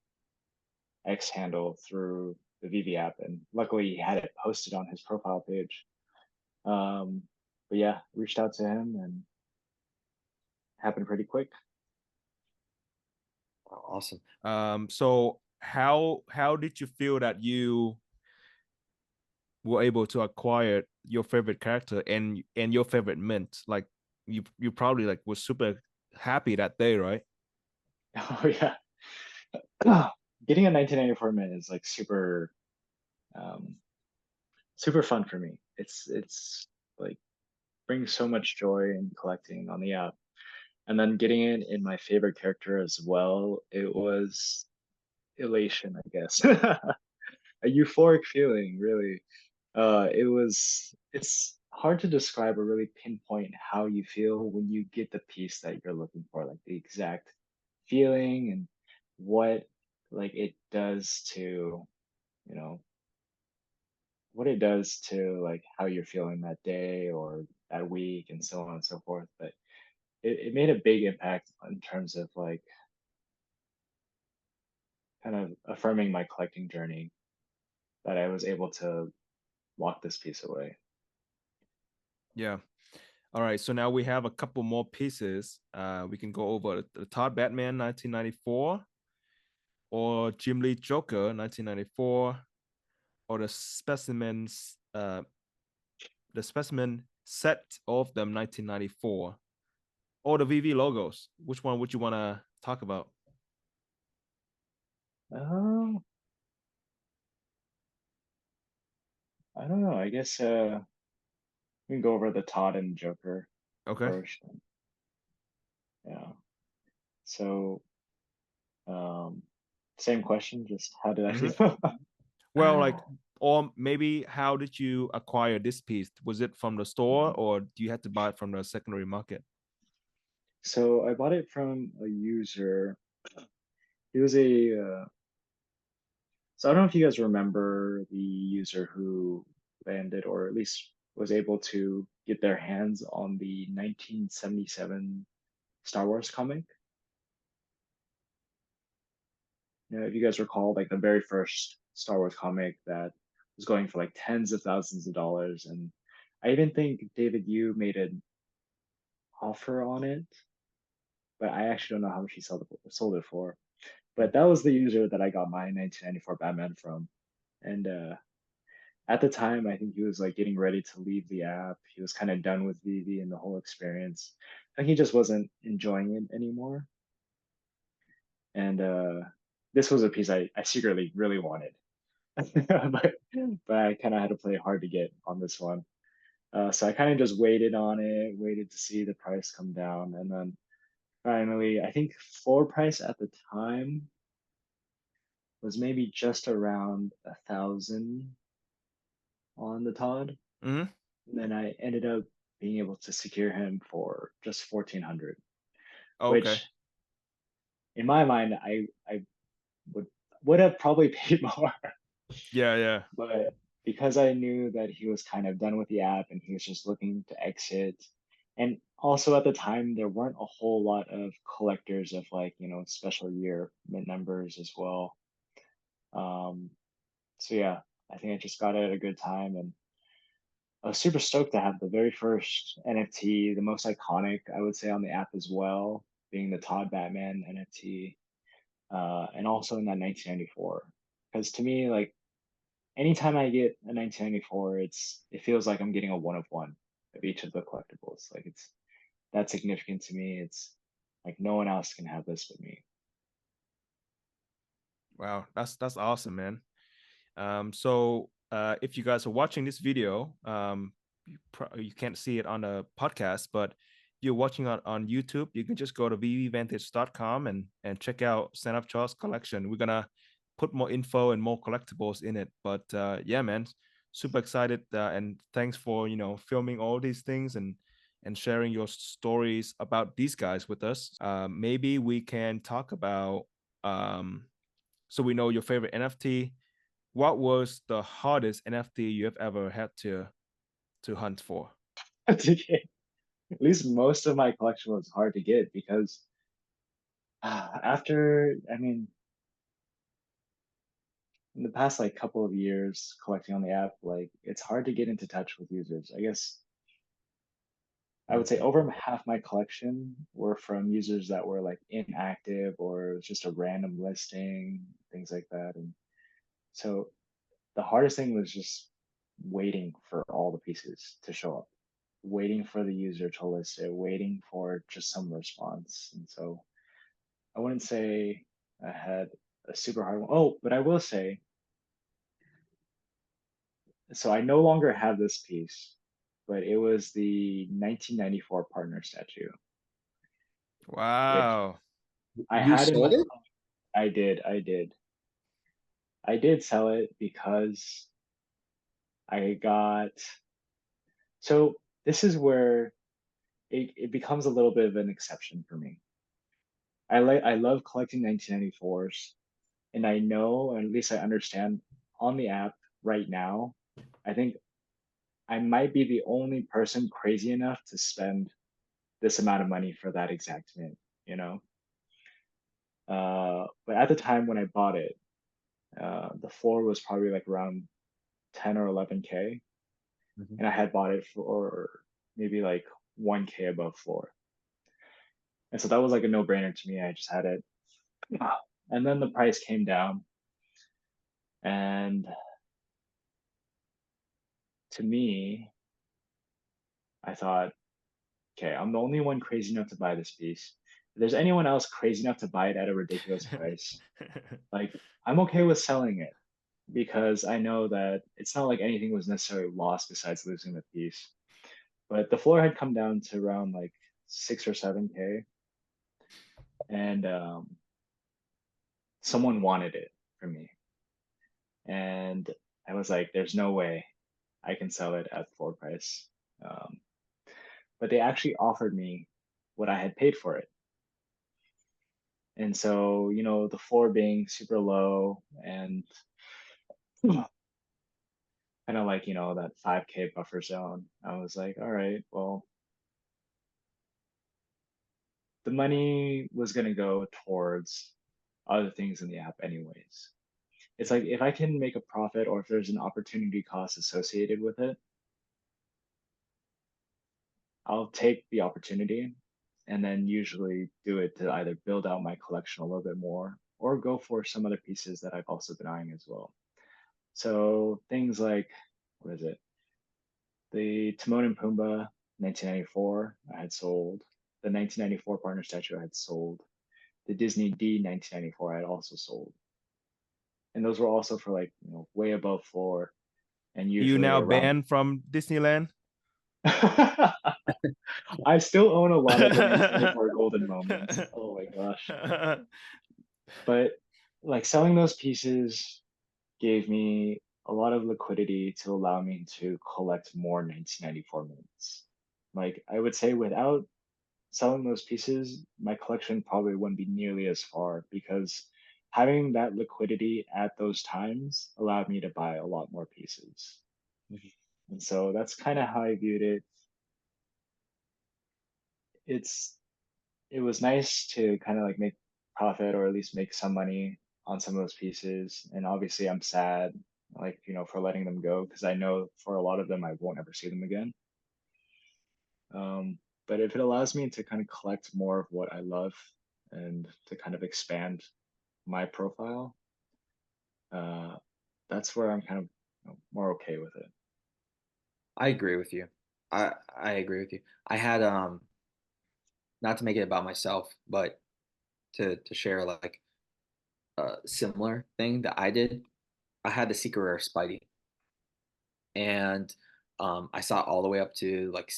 Speaker 1: X handle through the VeVe app, and luckily he had it posted on his profile page. But yeah, reached out to him and happened pretty quick.
Speaker 3: Awesome.
Speaker 2: So how did you feel that you were able to acquire your favorite character and your favorite mint? Like you probably like was super happy that day, right?
Speaker 1: Oh yeah, getting a 1994 mint is like um, super fun for me. It's like brings so much joy in collecting on the app, and then getting it in my favorite character as well. It was elation, I guess. A euphoric feeling, really. It's hard to describe or really pinpoint how you feel when you get the piece that you're looking for, like the exact feeling and what like it does to, you know, what it does to like how you're feeling that day or that week and so on and so forth. But it made a big impact in terms of like kind of affirming my collecting journey that I was able to lock this piece away.
Speaker 2: Yeah. All right. So now we have a couple more pieces. We can go over the Todd Batman 1994 or Jim Lee Joker 1994 or the specimen set of them 1994 or the VeVe logos. Which one would you want to talk about?
Speaker 1: Oh, I don't know. I guess we can go over the Todd and Joker
Speaker 2: Okay.
Speaker 1: first. Yeah. So, same question, just how did I
Speaker 2: Mm-hmm.
Speaker 1: feel?
Speaker 2: Well, like, or maybe how did you acquire this piece? Was it from the store or do you have to buy it from the secondary market?
Speaker 1: So I bought it from a user. He was a so I don't know if you guys remember the user who landed or at least was able to get their hands on the 1977 Star Wars comic. You know, if you guys recall, like the very first Star Wars comic that was going for like tens of thousands of dollars, and I even think David, you made an offer on it, but I actually don't know how much he sold it for. But that was the user that I got my 1994 Batman from, and at the time, I think he was like getting ready to leave the app. He was kind of done with VeVe and the whole experience. I think he just wasn't enjoying it anymore. And this was a piece I secretly really wanted, but I kind of had to play hard to get on this one. So I kind of just waited on it, waited to see the price come down, and then finally, I think floor price at the time was maybe just around 1,000 on the Todd.
Speaker 2: Mm-hmm.
Speaker 1: And then I ended up being able to secure him for just 1,400,
Speaker 2: Okay.
Speaker 1: which in my mind I would would have probably paid more,
Speaker 2: Yeah, yeah.
Speaker 1: but because I knew that he was kind of done with the app and he was just looking to exit, and also at the time there weren't a whole lot of collectors of like, you know, special year mint numbers as well. Um, so yeah, I think I just got it at a good time, and I was super stoked to have the very first NFT, the most iconic, I would say, on the app as well, being the Todd Batman NFT, and also in that 1994. Because to me, like anytime I get a 1994, it feels like I'm getting a one of one of each of the collectibles. Like it's that significant to me. It's like no one else can have this but me.
Speaker 2: Wow, that's awesome, man. So if you guys are watching this video, you can't see it on the podcast, but if you're watching on YouTube, you can just go to vevantage.com and check out StandOffChart's collection. We're gonna put more info and more collectibles in it. But yeah, man, super excited and thanks for filming all these things and sharing your stories about these guys with us. Maybe we can talk about so we know your favorite NFT. What was the hardest NFT you have ever had to hunt for?
Speaker 1: To get, at least most of my collection was hard to get because after, I mean, in the past like couple of years collecting on the app, like it's hard to get into touch with users. I guess I would say over half my collection were from users that were like inactive or it was just a random listing, things like that. And so the hardest thing was just waiting for all the pieces to show up, waiting for the user to list it, waiting for just some response. And so I wouldn't say I had a super hard one. Oh, but I will say, so I no longer have this piece, but it was the 1994 partner statue, which
Speaker 2: Wow.
Speaker 1: I
Speaker 3: You
Speaker 1: had in
Speaker 3: sold
Speaker 1: my,
Speaker 3: it?
Speaker 1: I did sell it because I got, so this is where it becomes a little bit of an exception for me. I love collecting 1994s, and I know, or at least I understand on the app right now, I think I might be the only person crazy enough to spend this amount of money for that exact mint, you know? But at the time when I bought it, the floor was probably like around 10 or 11K,
Speaker 3: Mhm.
Speaker 1: and I had bought it for maybe like 1K above floor. And so that was like a no-brainer to me. I just had it. And then the price came down, and to me, I thought, okay, I'm the only one crazy enough to buy this piece. If there's anyone else crazy enough to buy it at a ridiculous price, like I'm okay with selling it because I know that it's not like anything was necessarily lost besides losing the piece. But the floor had come down to around like 6 or 7K, and someone wanted it from me, and I was like, "There's no way I can sell it at floor price." Um, but they actually offered me what I had paid for it. And so, the floor being super low and kind of like, that 5K buffer zone, I was like, all right, well, the money was going to go towards other things in the app anyways. It's like if I can make a profit or if there's an opportunity cost associated with it, I'll take the opportunity and then usually do it to either build out my collection a little bit more or go for some other pieces that I've also been eyeing as well. So things like, what is it? The Timon and Pumbaa 1994 I had sold. The 1994 partner statue I had sold. The Disney D 1994 I had also sold. And those were also for like, way above floor and
Speaker 2: You
Speaker 1: usually
Speaker 2: now
Speaker 1: around.
Speaker 2: banned from Disneyland?
Speaker 1: I still own a lot of the 1994 golden moments. Oh my gosh. But like selling those pieces gave me a lot of liquidity to allow me to collect more 1994 mints. Like I would say without selling those pieces, my collection probably wouldn't be nearly as far because having that liquidity at those times allowed me to buy a lot more pieces.
Speaker 3: Mhm.
Speaker 1: And so that's kind of how I viewed it. It's it was nice to kind of like make profit or at least make some money on some of those pieces. And obviously I'm sad, like, for letting them go because I know for a lot of them I won't ever see them again. But if it allows me to kind of collect more of what I love and to kind of expand my profile, uh, that's where I'm kind of more okay with it.
Speaker 3: I agree with you. I agree with you. I had not to make it about myself, but to share like a similar thing that I did. I had the secret rare Spidey, and I saw it all the way up to like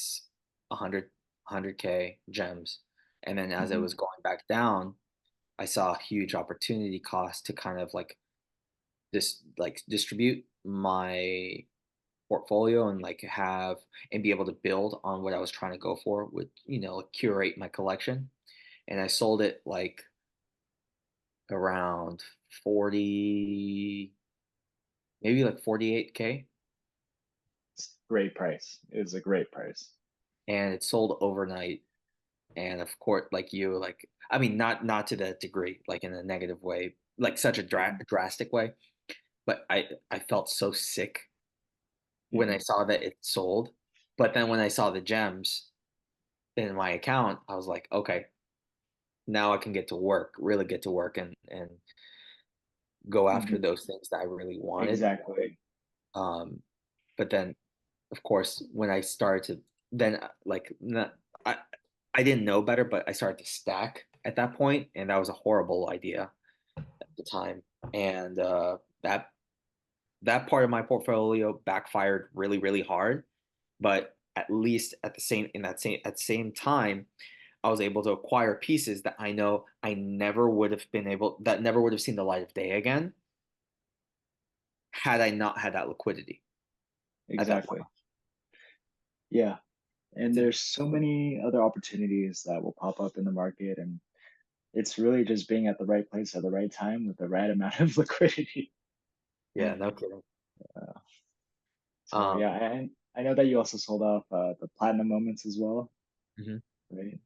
Speaker 3: 100K gems, and then as it
Speaker 1: Hmm.
Speaker 3: was going back down, I saw a huge opportunity cost to kind of like distribute my portfolio and like have and be able to build on what I was trying to go for with curate my collection. And I sold it like around 40, maybe like 48K,
Speaker 1: It's a great price. It was a great price.
Speaker 3: and it sold overnight. And of course, like you, like I mean, not to that degree, like in a negative way, like such a drastic way. But I felt so sick when I
Speaker 1: Hmm.
Speaker 3: saw that it sold. But then when I saw the gems in my account, I was like, okay, now I can get to work, really get to work and go after
Speaker 1: Hmm.
Speaker 3: those things that I really wanted.
Speaker 1: Exactly.
Speaker 3: Um, but then, of course, when I started to then like not, I I didn't know better, but I started to stack at that point, and that was a horrible idea at the time. And that part of my portfolio backfired really, really hard. But at least at the same time, I was able to acquire pieces that I know I never would have been able that never would have seen the light of day again had I not had that liquidity at that point.
Speaker 1: Exactly. Yeah. And
Speaker 3: It's
Speaker 1: there's so many other opportunities that will pop up in the market, and it's really just being at the right place at the right time with the right amount of liquidity.
Speaker 3: Yeah, no kidding.
Speaker 1: So
Speaker 3: Um,
Speaker 1: yeah, I know that you also sold off the platinum moments as well,
Speaker 3: mhm,
Speaker 1: right?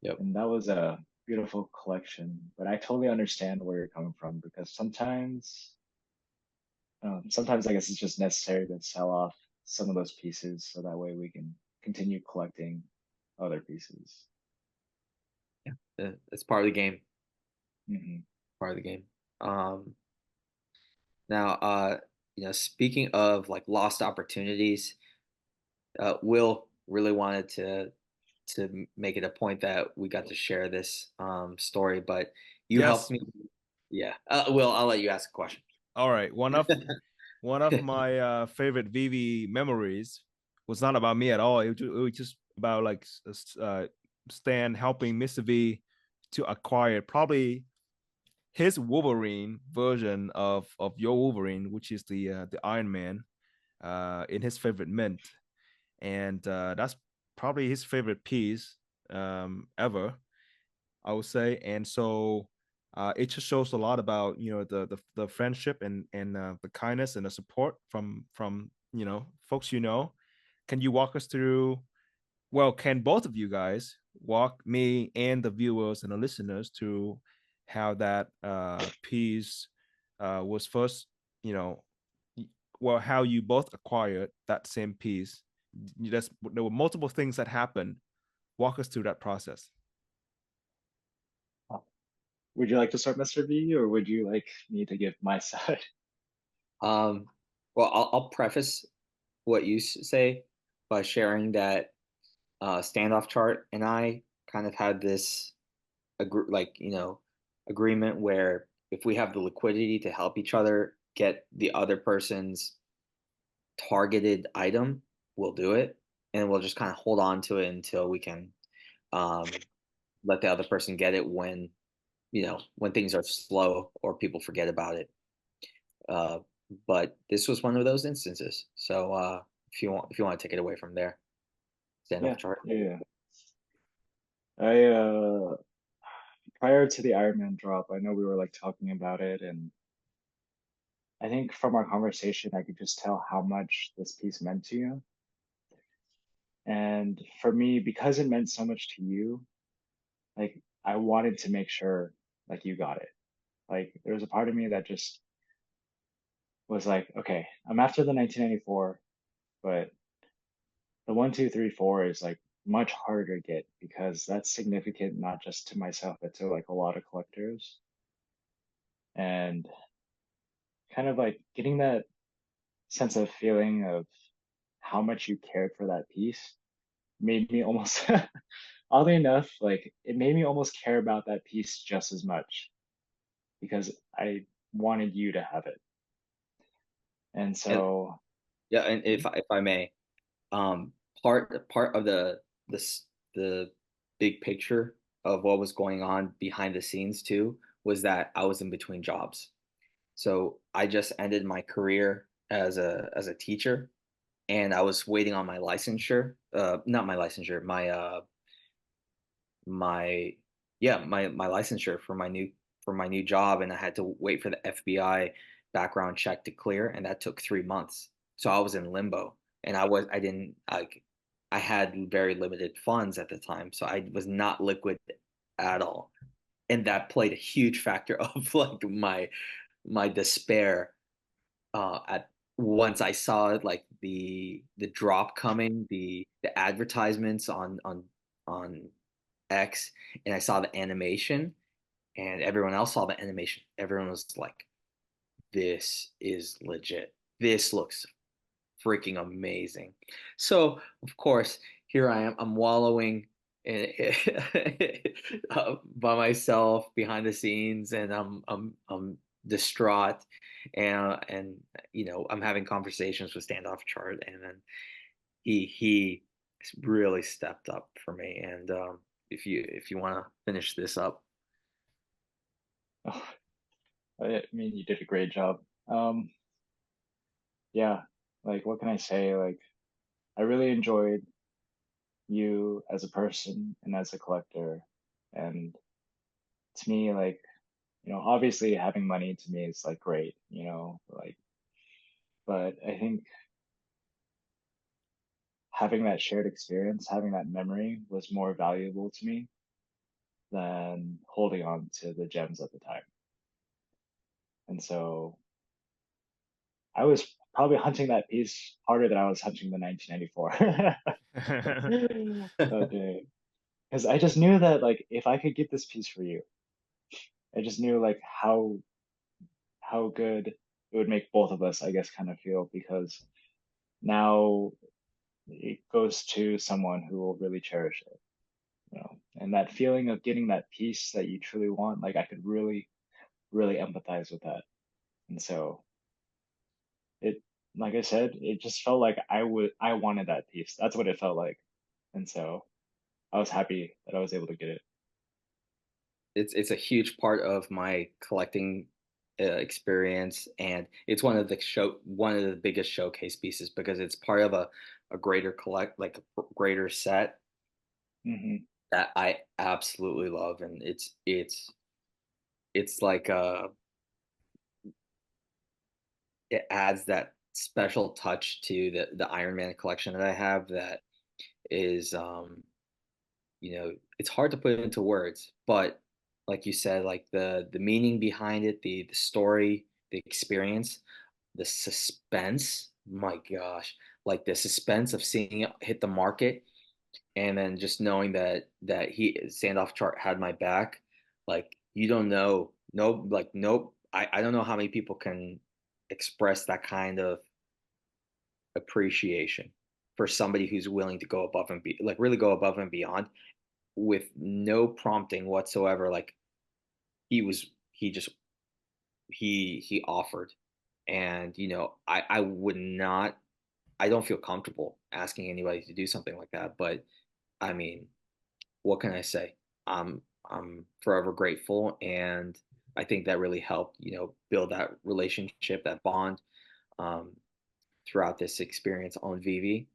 Speaker 3: yep.
Speaker 1: And that was a beautiful collection. But I totally understand where you're coming from because sometimes I guess it's just necessary to sell off some of those pieces so that way we can continue collecting other pieces.
Speaker 3: It's part of the game.
Speaker 1: Hmm.
Speaker 3: Part of the game. Um, now, speaking of like lost opportunities, Will really wanted to make it a point that we got to share this story, but you helped
Speaker 2: Yes.
Speaker 3: me. Yeah, Will, I'll let you ask a question.
Speaker 2: All right. One of my favorite VeVe memories was not about me at all. It was just about like Stan helping MisterV to acquire probably his Wolverine version of your Wolverine, which is the Iron Man, in his favorite mint, and that's probably his favorite piece ever, I would say. And so it just shows a lot about the friendship and the kindness and the support from folks. Can you walk us through? Well, can both of you guys walk me and the viewers and the listeners through how that piece was first, you know, well, how you both acquired that same piece? There were multiple things that happened. Walk us through that process.
Speaker 1: Would you like to start, Mr. V, or would you like me to give my side?
Speaker 3: Um, well, I'll preface what you say by sharing that Standoff Chart and I kind of had this agreement where if we have the liquidity to help each other get the other person's targeted item, we'll do it, and we'll just kind of hold on to it until we can um, let the other person get it when things are slow or people forget about it. Uh, but this was one of those instances. So if you want to take it away from there, Standoff
Speaker 1: Yeah,
Speaker 3: Chart.
Speaker 1: yeah. I prior to the Iron Man drop, I know we were like talking about it, and I think from our conversation, I could just tell how much this piece meant to you. And for me, because it meant so much to you, like I wanted to make sure like you got it. Like there was a part of me that just was like, okay, I'm after the 1994, but the 1, 2, 3, 4 is like much harder to get because that's significant not just to myself, but to like a lot of collectors. And kind of like getting that sense of feeling of how much you cared for that piece made me almost, oddly enough, like it made me almost care about that piece just as much because I wanted you to have it. And
Speaker 3: And
Speaker 1: so,
Speaker 3: yeah, and if I may, um, part of this the big picture of what was going on behind the scenes too was that I was in between jobs. So I just ended my career as a teacher, and I was waiting on my licensure. Not my licensure, my my licensure for my new job, and I had to wait for the FBI background check to clear, and that took 3 months. So I was in limbo, and I didn't like I had very limited funds at the time, so I was not liquid at all, and that played a huge factor of like my despair at once I saw like the drop coming, the advertisements on X, and I saw the animation, and everyone else saw the animation. Everyone was like, "This is legit. This looks freaking amazing." So of course, here I am. I'm wallowing by myself behind the scenes, and I'm distraught, and I'm having conversations with Standoff Chart, and then he really stepped up for me. And if you want to finish this up.
Speaker 1: oh, I mean, you did a great job. Um, yeah, like what can I say? Like I really enjoyed you as a person and as a collector. And to me, like, obviously having money to me is like great, like, but I think having that shared experience, having that memory was more valuable to me than holding on to the gems at the time. And so I was probably hunting that piece harder than I was hunting the 1994. Okay. Because I just knew that like if I could get this piece for you, I just knew like how good it would make both of us, I guess, kind of feel because now it goes to someone who will really cherish it, and that feeling of getting that piece that you truly want, like I could really, really empathize with that. And so it, like I said, it just felt like I wanted that piece. That's what it felt like. And so I was happy that I was able to get it.
Speaker 3: It's a huge part of my collecting experience, and it's one of the biggest showcase pieces because it's part of a greater greater set
Speaker 1: Hmm.
Speaker 3: that I absolutely love, and it's like it adds that special touch to the Iron Man collection that I have that is it's hard to put into words, but like you said, like the meaning behind it, the story, the experience, the suspense, my gosh, like the suspense of seeing it hit the market and then just knowing that he standoff chart had my back, like you don't know, no, like nope, I don't know how many people can express that kind of appreciation for somebody who's willing to go above and be like really go above and beyond with no prompting whatsoever. Like he just he offered, and I would not, I don't feel comfortable asking anybody to do something like that, but I mean, what can I say? I'm forever grateful, and I think that really helped build that relationship, that bond, um, throughout this experience on VeVe.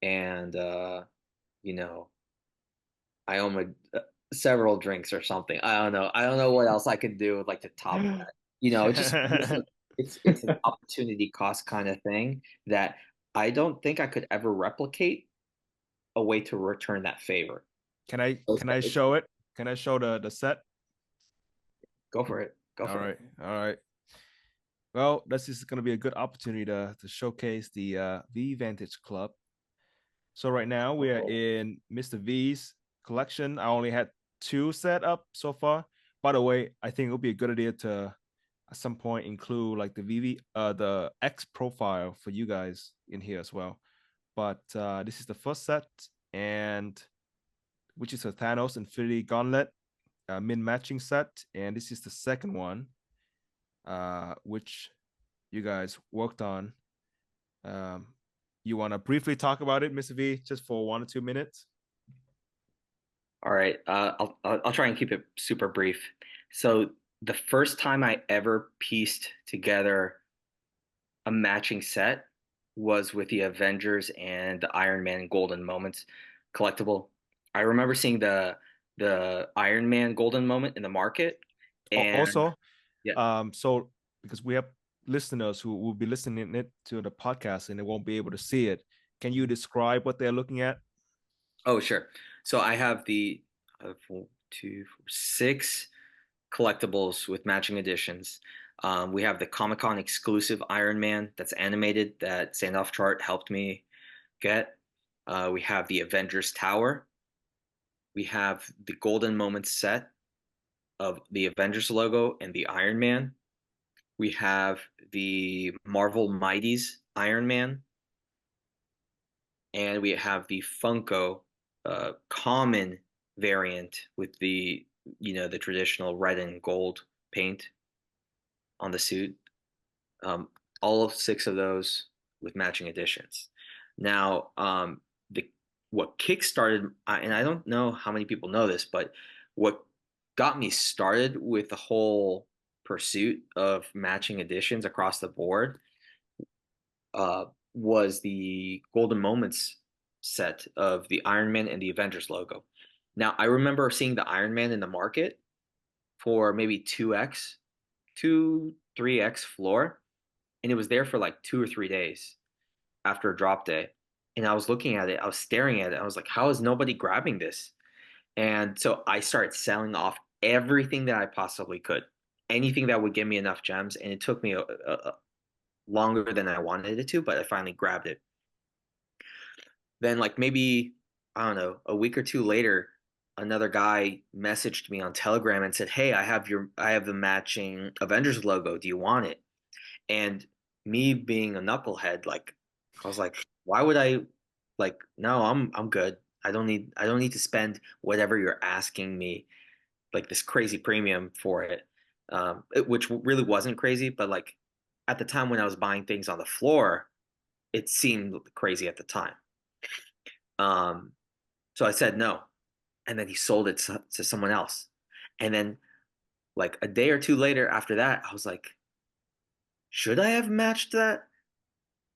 Speaker 3: And you know I owe him several drinks or something. I don't know. I don't know what else I could do like to top that. Just like it's an opportunity cost kind of thing that I don't think I could ever replicate a way to return that favor. So
Speaker 2: can I show it? Can I show the set?
Speaker 3: go for it. Go
Speaker 2: All
Speaker 3: for it.
Speaker 2: right. All right. Well, this is going to be a good opportunity to showcase the V Vantage Club. So right now we are
Speaker 1: Oh,
Speaker 2: in Mr. V's collection. I only had two set up so far. By the way, I think it would be a good idea to at some point include like the VV the X profile for you guys in here as well. But this is the first set, and which is a Thanos Infinity Gauntlet min matching set, and this is the second one, which you guys worked on. Um, you want to briefly talk about it, Mr. V, just for 1 or 2 minutes?
Speaker 3: All right. I'll try and keep it super brief. So the first time I ever pieced together a matching set was with the Avengers and the Iron Man Golden Moments collectible. I remember seeing the Iron Man Golden Moment in the market, and
Speaker 2: Also,
Speaker 3: yeah.
Speaker 2: so because we have listeners who will be listening it to the podcast and they won't be able to see it, can you describe what they're looking at?
Speaker 3: Oh, sure. So I have the 6 collectibles with matching editions. We have the Comic Con exclusive Iron Man that's animated that StandOffChart helped me get. We have the Avengers Tower. We have the Golden Moments set of the Avengers logo and the Iron Man. We have the Marvel Mighties Iron Man, and we have the Funko common variant with the traditional red and gold paint on the suit. Um, all of 6 of those with matching additions. Now, the what kickstarted, and I don't know how many people know this, but what got me started with the whole pursuit of matching additions across the board uh, was the Golden Moments set of the Iron Man and the Avengers logo. Now, I remember seeing the Iron Man in the market, for maybe 2x, 3x floor, and it was there for like 2 or 3 days after a drop day. And I was looking at it, I was staring at it, I was like, how is nobody grabbing this? And so I started selling off everything that I possibly could, anything that would give me enough gems. And it took me longer than I wanted it to, but I finally grabbed it. Then, like maybe, I don't know, a week or two later, another guy messaged me on Telegram and said, "Hey, I have the matching Avengers logo. Do you want it?" And me being a knucklehead, like I was like, "Why would I?" Like, no, I'm good. I don't need to spend whatever you're asking me, like this crazy premium for it. Which really wasn't crazy, but like at the time when I was buying things on the floor, it seemed crazy at the time. Um, so I said no, and then he sold it to someone else. And then like a day or two later after that, I was like, should I have matched that?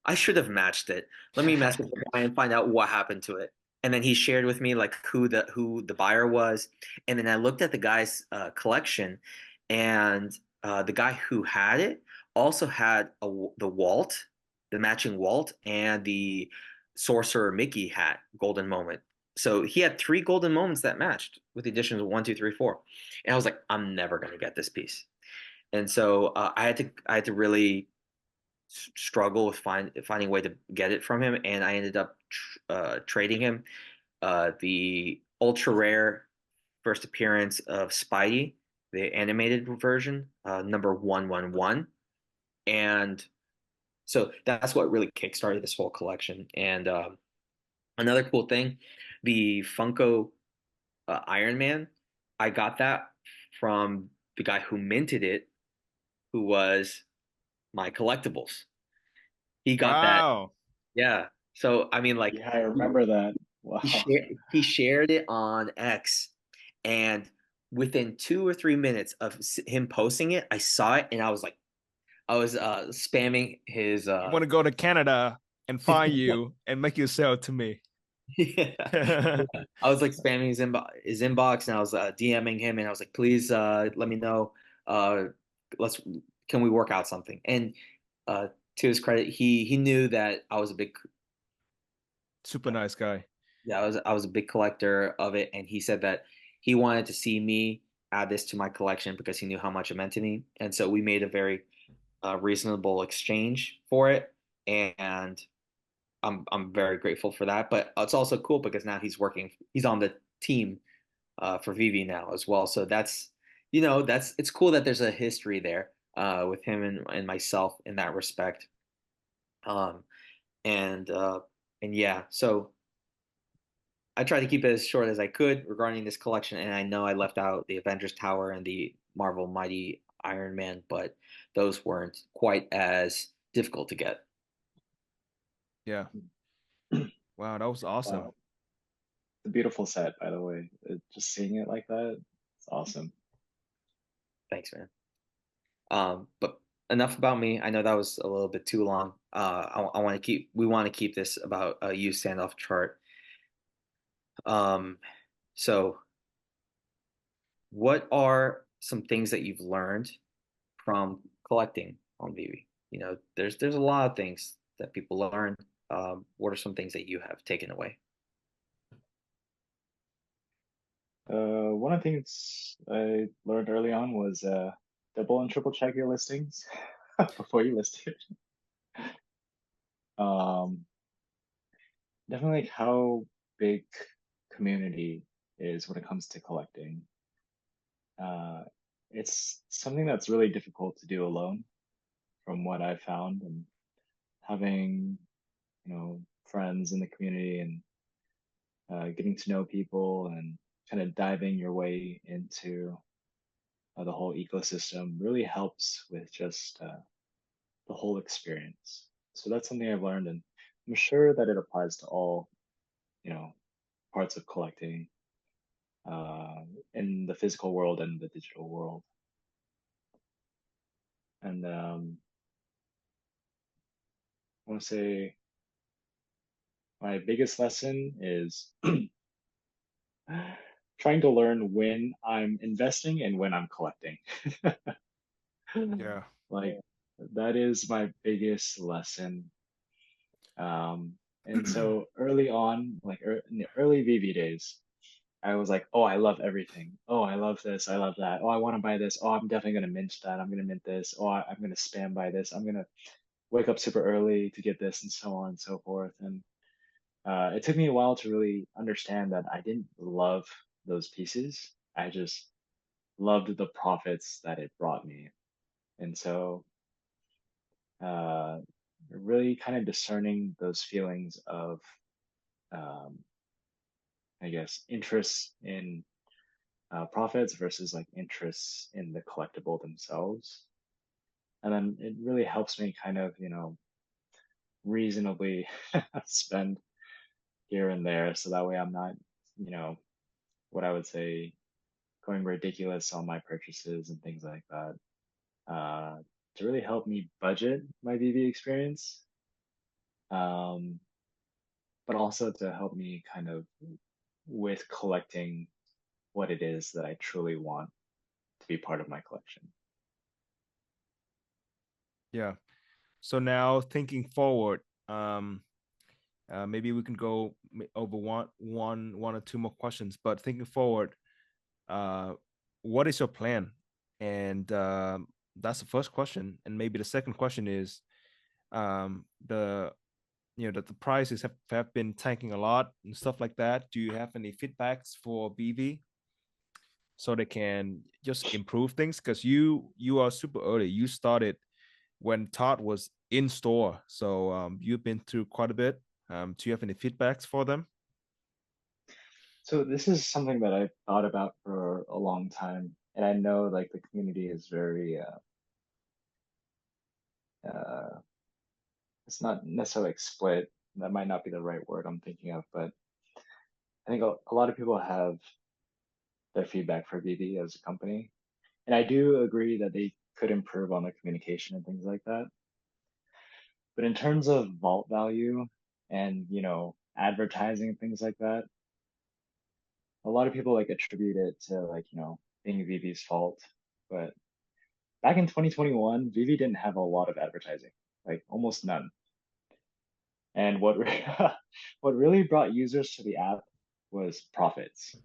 Speaker 3: I should have matched it. Let me message the guy and find out what happened to it. And then he shared with me like who the buyer was. And then I looked at the guy's collection, and the guy who had it also had the Walt, the matching Walt, and the Sorcerer Mickey hat, Golden Moment. So he had three golden moments that matched with the additions of one, two, three, four. And I was like, I'm never gonna get this piece. And so I had to really struggle with finding a way to get it from him, and I ended up trading him the ultra rare first appearance of Spidey, the animated version, number 111, and so that's what really kickstarted this whole collection. And another cool thing, the Funko Iron Man, I got that from the guy who minted it, who was my collectibles. He got that.
Speaker 2: Wow.
Speaker 3: Yeah. So I mean, like
Speaker 1: Yeah, I remember that. Wow.
Speaker 3: he shared it on X, and within 2 or 3 minutes of him posting it, I saw it, and I was spamming his
Speaker 2: I want to go to Canada and find you and make you sell to me.
Speaker 3: yeah. I was like spamming his inbox, and I was DMing him, and I was like, please let me know. Uh, let's can we work out something? And to his credit, he knew that I was a big
Speaker 2: Super nice guy.
Speaker 3: yeah, I was a big collector of it, and he said that he wanted to see me add this to my collection because he knew how much it meant to me, and so we made a very reasonable exchange for it, and I'm very grateful for that. But it's also cool because now he's on the team for VeVe now as well, so that's that's it's cool that there's a history there with him and myself in that respect, um, and yeah, so. I tried to keep it as short as I could regarding this collection, and I know I left out the Avengers Tower and the Marvel Mighty Iron Man, but those weren't quite as difficult to get.
Speaker 2: Yeah. Wow, that was awesome.
Speaker 1: Wow. It's a beautiful set, by the way. Just seeing it like that, it's awesome.
Speaker 3: Thanks, man. But enough about me. I know that was a little bit too long. I want to we want to keep this about you standoff chart. Um, so what are some things that you've learned from collecting on VeVe? There's a lot of things that people learn. What are some things that you have taken away?
Speaker 1: One of the things I learned early on was double and triple check your listings before you list it. Um, Definitely how big community is when it comes to collecting. Uh, it's something that's really difficult to do alone, from what I've found, and having, friends in the community and getting to know people and kind of diving your way into the whole ecosystem really helps with just the whole experience. So that's something I've learned, and I'm sure that it applies to all, you know, parts of collecting uh, in the physical world and the digital world. And I want to say my biggest lesson is trying to learn when I'm investing and when I'm collecting.
Speaker 2: Yeah.
Speaker 1: Like that is my biggest lesson. And so early on, like in the early VeVe days, I was like, oh, I love everything. Oh, I love this. I love that. Oh, I want to buy this. Oh, I'm definitely going to mint that. I'm going to mint this. Oh, I'm going to spam buy this. I'm going to wake up super early to get this and so on and so forth. And it took me a while to really understand that I didn't love those pieces. I just loved the profits that it brought me. And so, uh, really kind of discerning those feelings of, um, I guess, interest in profits versus like interests in the collectible themselves. And then it really helps me kind of, reasonably spend here and there. So that way I'm not, you know, what I would say going ridiculous on my purchases and things like that. Uh, to really help me budget my VV experience. Um, but also to help me kind of with collecting what it is that I truly want to be part of my collection.
Speaker 2: Yeah. So now thinking forward, maybe we can go over one or two more questions. But thinking forward, uh, what is your plan? And that's the first question. And maybe the second question is, the that the prices have been tanking a lot and stuff like that. Do you have any feedbacks for VeVe so they can just improve things? Because you are super early. You started when Todd was in store, so you've been through quite a bit. Do you have any feedbacks for them?
Speaker 1: So this is something that I've thought about for a long time, and I know like the community is very uh, it's not necessarily like split. That might not be the right word I'm thinking of, but I think a lot of people have their feedback for VV as a company, and I do agree that they could improve on the communication and things like that. But in terms of vault value and advertising and things like that, a lot of people like attribute it to like being VV's fault, but back in 2021, VeVe didn't have a lot of advertising, like almost none. And what what really brought users to the app was profits.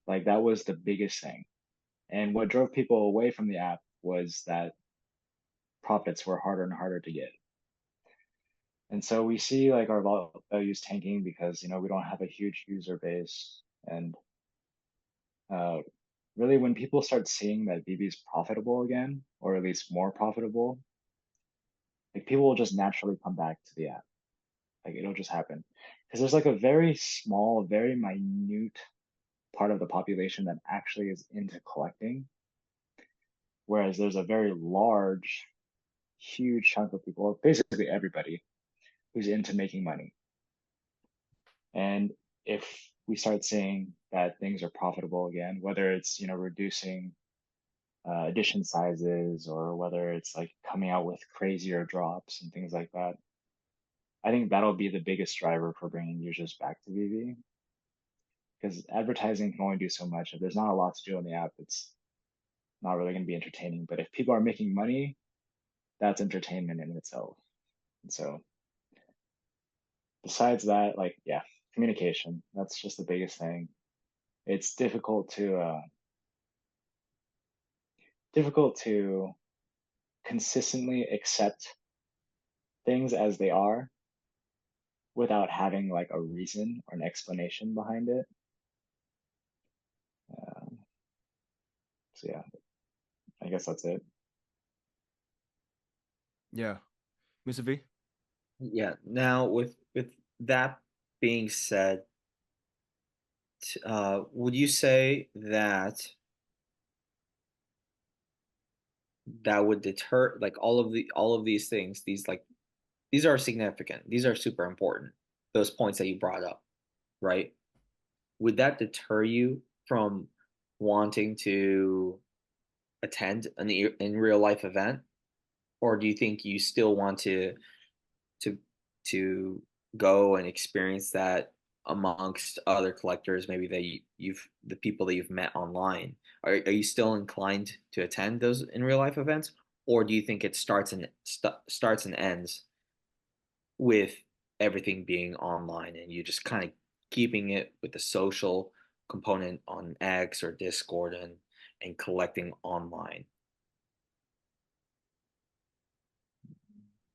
Speaker 1: Like that was the biggest thing. And what drove people away from the app was that profits were harder and harder to get. And so we see like our values tanking because we don't have a huge user base. And uh, really, when people start seeing that VeVe is profitable again, or at least more profitable, like people will just naturally come back to the app. Like it'll just happen because there's like a very small, very minute part of the population that actually is into collecting, whereas there's a very large, huge chunk of people, basically everybody, who's into making money. And if we start seeing that things are profitable again, whether it's reducing edition sizes or whether it's like coming out with crazier drops and things like that, I think that'll be the biggest driver for bringing users back to VeVe because advertising can only do so much. If there's not a lot to do on the app, it's not really going to be entertaining. But if people are making money, that's entertainment in itself. And so, besides that, like, yeah, communication, that's just the biggest thing. It's difficult to consistently accept things as they are without having like a reason or an explanation behind it. So yeah, I guess that's it.
Speaker 2: Yeah, MisterV.
Speaker 3: Yeah. Now, with that being said, would you say that that would deter, like, all of these things, these are significant, these are super important, those points that you brought up, right? Would that deter you from wanting to attend an in real life event, or do you think you still want to to go and experience that amongst other collectors, maybe that you've the people that you've met online, are you still inclined to attend those in real life events, or do you think it starts and ends with everything being online and you just kind of keeping it with the social component on X or Discord and collecting online?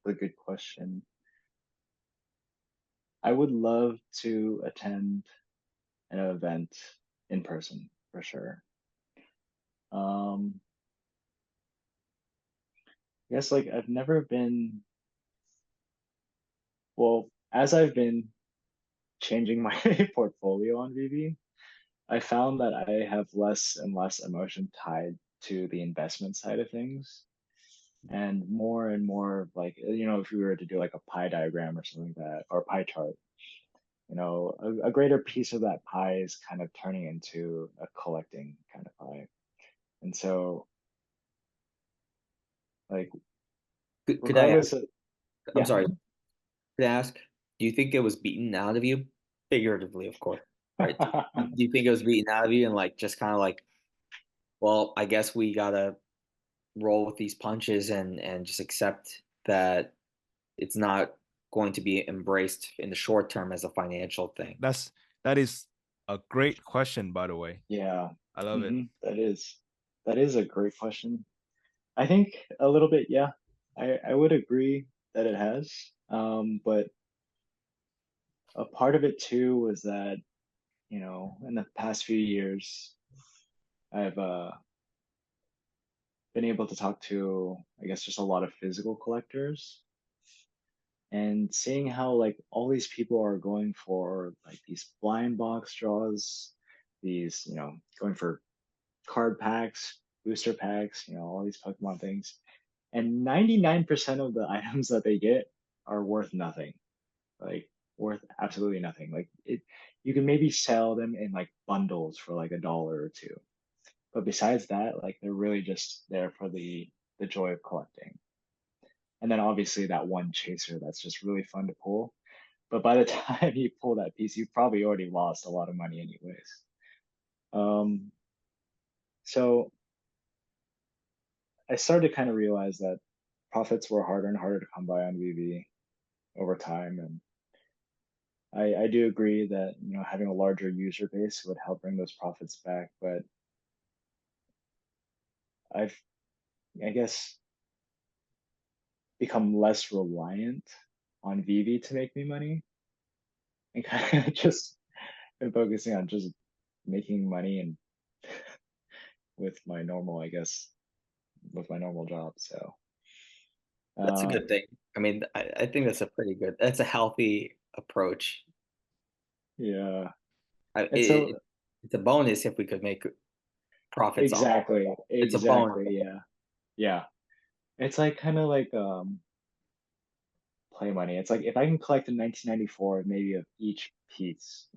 Speaker 1: A good question. I would love to attend an event in person for sure. I guess like I've never been, well, as I've been changing my portfolio on VeVe, I found that I have less and less emotion tied to the investment side of things, and more like, if we were to do like a pie diagram or something like that, or pie chart, a greater piece of that pie is kind of turning into a collecting kind of pie. And so, like,
Speaker 3: Could I ask?
Speaker 1: regardless of,
Speaker 3: I'm
Speaker 1: yeah.
Speaker 3: sorry. Could I ask? Do you think it was beaten out of you, figuratively, of course, right? Do you think it was beaten out of you and like just kind of like, well, I guess we gotta roll with these punches and just accept that it's not going to be embraced in the short term as a financial thing?
Speaker 2: That is a great question, by the way.
Speaker 1: Yeah.
Speaker 2: I love it.
Speaker 1: That is a great question. I think a little bit, yeah. I would agree that it has. But a part of it too was that, in the past few years, I've been able to talk to, I guess, just a lot of physical collectors, and seeing how like all these people are going for like these blind box draws, these, going for card packs, booster packs, all these Pokemon things. And 99% of the items that they get are worth nothing. Like, worth absolutely nothing. Like, you can maybe sell them in like bundles for like $1 or two. But besides that, like, they're really just there for the joy of collecting. And then obviously that one chaser that's just really fun to pull. But by the time you pull that piece, you've probably already lost a lot of money anyways. Um, so I started to kind of realize that profits were harder and harder to come by on VeVe over time. And I do agree that, having a larger user base would help bring those profits back. But I've, I guess, become less reliant on VeVe to make me money, and kind of just been focusing on just making money and with my normal, I guess, with my normal job. So,
Speaker 3: That's a
Speaker 1: uh,
Speaker 3: good thing. I mean, I think that's a healthy approach.
Speaker 1: yeah.
Speaker 3: I,
Speaker 1: And so,
Speaker 3: it's a bonus if we could make profits on.
Speaker 1: exactly,
Speaker 3: It's a bonus.
Speaker 1: exactly, yeah, yeah. It's like kind of like play money. It's like if I can collect a 1994 maybe of each piece,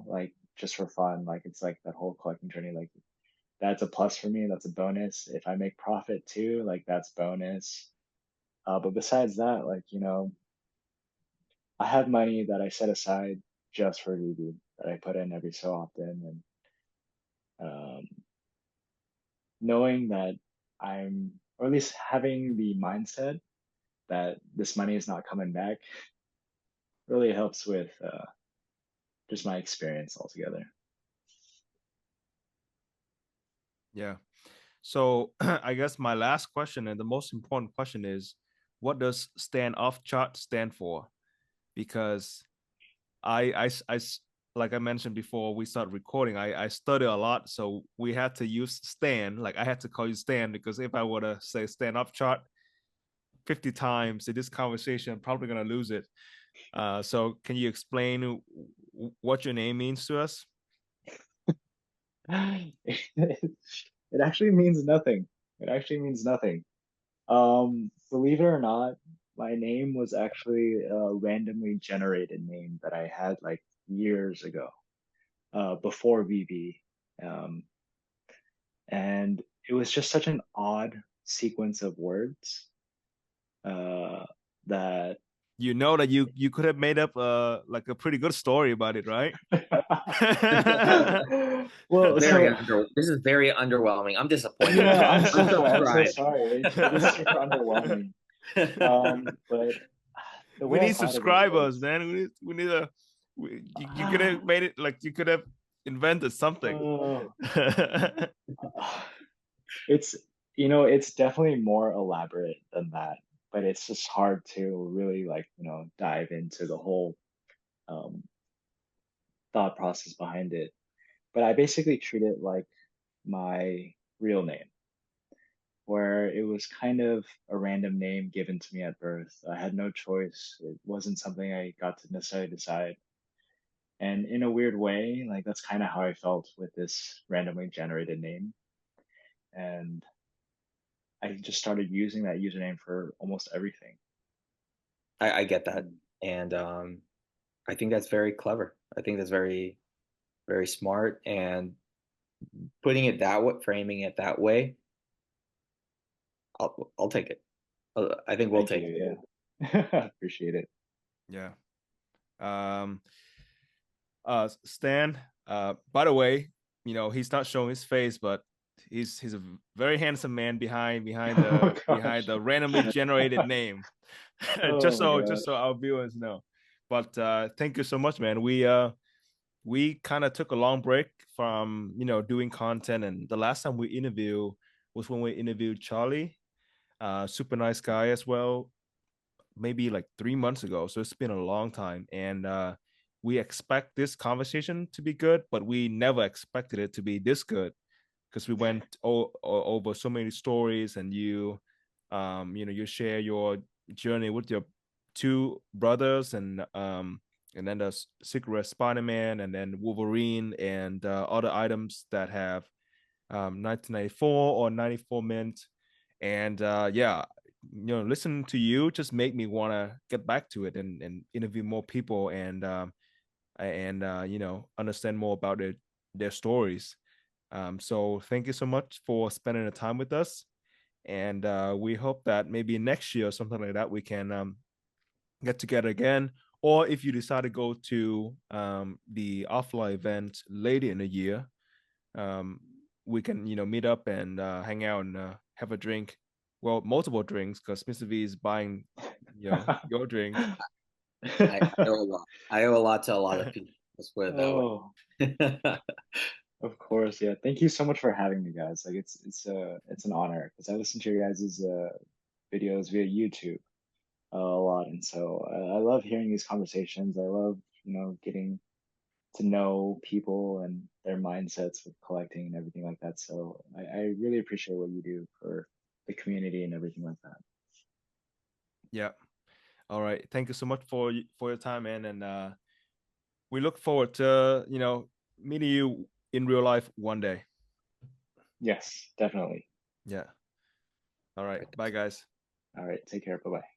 Speaker 1: like just for fun, like it's like that whole collecting journey, like that's a plus for me. That's a bonus. If I make profit too, like that's bonus. But besides that, like, I have money that I set aside just for VeVe that I put in every so often, and knowing that or at least having the mindset that this money is not coming back really helps with just my experience altogether.
Speaker 2: Yeah. So I guess my last question and the most important question is, what does StandOffChart stand for? Because like I mentioned before we started recording, I study a lot, so we had to use Stan. Like I had to call you Stan because if I were to say StandOffChart 50 times in this conversation, I'm probably gonna lose it. So can you explain what your name means to us?
Speaker 1: It actually means nothing. It actually means nothing. Believe it or not, my name was actually a randomly generated name that I had like years ago, before VeVe. Um, and it was just such an odd sequence of words, uh, that
Speaker 2: you know that you could have made up like a pretty good story about it, right?
Speaker 1: Well,
Speaker 3: Very
Speaker 1: so
Speaker 3: under. This is very underwhelming. I'm disappointed.
Speaker 1: yeah, I'm so
Speaker 3: Unsubscribe.
Speaker 1: sorry. It is super underwhelming. But the
Speaker 2: We
Speaker 1: way I
Speaker 2: need
Speaker 1: thought of it
Speaker 2: subscribers,
Speaker 1: was,
Speaker 2: man. We need a. You could have made it like you could have invented something.
Speaker 1: uh, it's it's definitely more elaborate than that, but it's just hard to really like dive into the whole um, thought process behind it. But I basically treat it like my real name, where it was kind of a random name given to me at birth. I had no choice. It wasn't something I got to necessarily decide. And in a weird way, like that's kind of how I felt with this randomly generated name. And I just started using that username for almost everything.
Speaker 3: I get that, and I think that's very clever. I think that's very very smart, and putting it that way, framing it that way, I'll take it. I think we'll
Speaker 1: Thank
Speaker 3: take it.
Speaker 1: you. Yeah. Appreciate it.
Speaker 2: Yeah. Um. Stan. By the way, he's not showing his face, but he's a very handsome man behind
Speaker 1: Oh
Speaker 2: behind
Speaker 1: gosh.
Speaker 2: the randomly generated name.
Speaker 1: Oh my
Speaker 2: Just so
Speaker 1: gosh.
Speaker 2: our viewers know. But thank you so much, man. We kind of took a long break from doing content, and the last time we interviewed was when we interviewed Charlie, super nice guy as well, maybe like 3 months ago. So it's been a long time, and we expect this conversation to be good, but we never expected it to be this good because we went over so many stories, and you share your journey with your two brothers, and then the Secret Spider-Man, and then Wolverine, and other items that have 1994 or 94 mint. And yeah, listen to you just make me want to get back to it and interview more people, and understand more about their stories. So thank you so much for spending the time with us, and we hope that maybe next year or something like that we can get together again. Or if you decide to go to the offline event later in the year, um, we can meet up and hang out and have a drink. Well, multiple drinks because MisterV is buying your drink.
Speaker 3: I owe a lot. I owe a lot to a lot of people. Let's put it
Speaker 1: Oh,
Speaker 3: that way.
Speaker 1: of course. Yeah. Thank you so much for having me, guys. Like it's an honor because I listen to your guys' videos via YouTube a lot, and so I love hearing these conversations. I love getting to know people and their mindsets with collecting and everything like that. So I really appreciate what you do for the community and everything like that.
Speaker 2: Yeah. All right. Thank you so much for your time, man, and we look forward to meeting you in real life one day.
Speaker 1: Yes, definitely.
Speaker 2: Yeah. All right. Bye, guys.
Speaker 1: All right. Take care. Bye bye.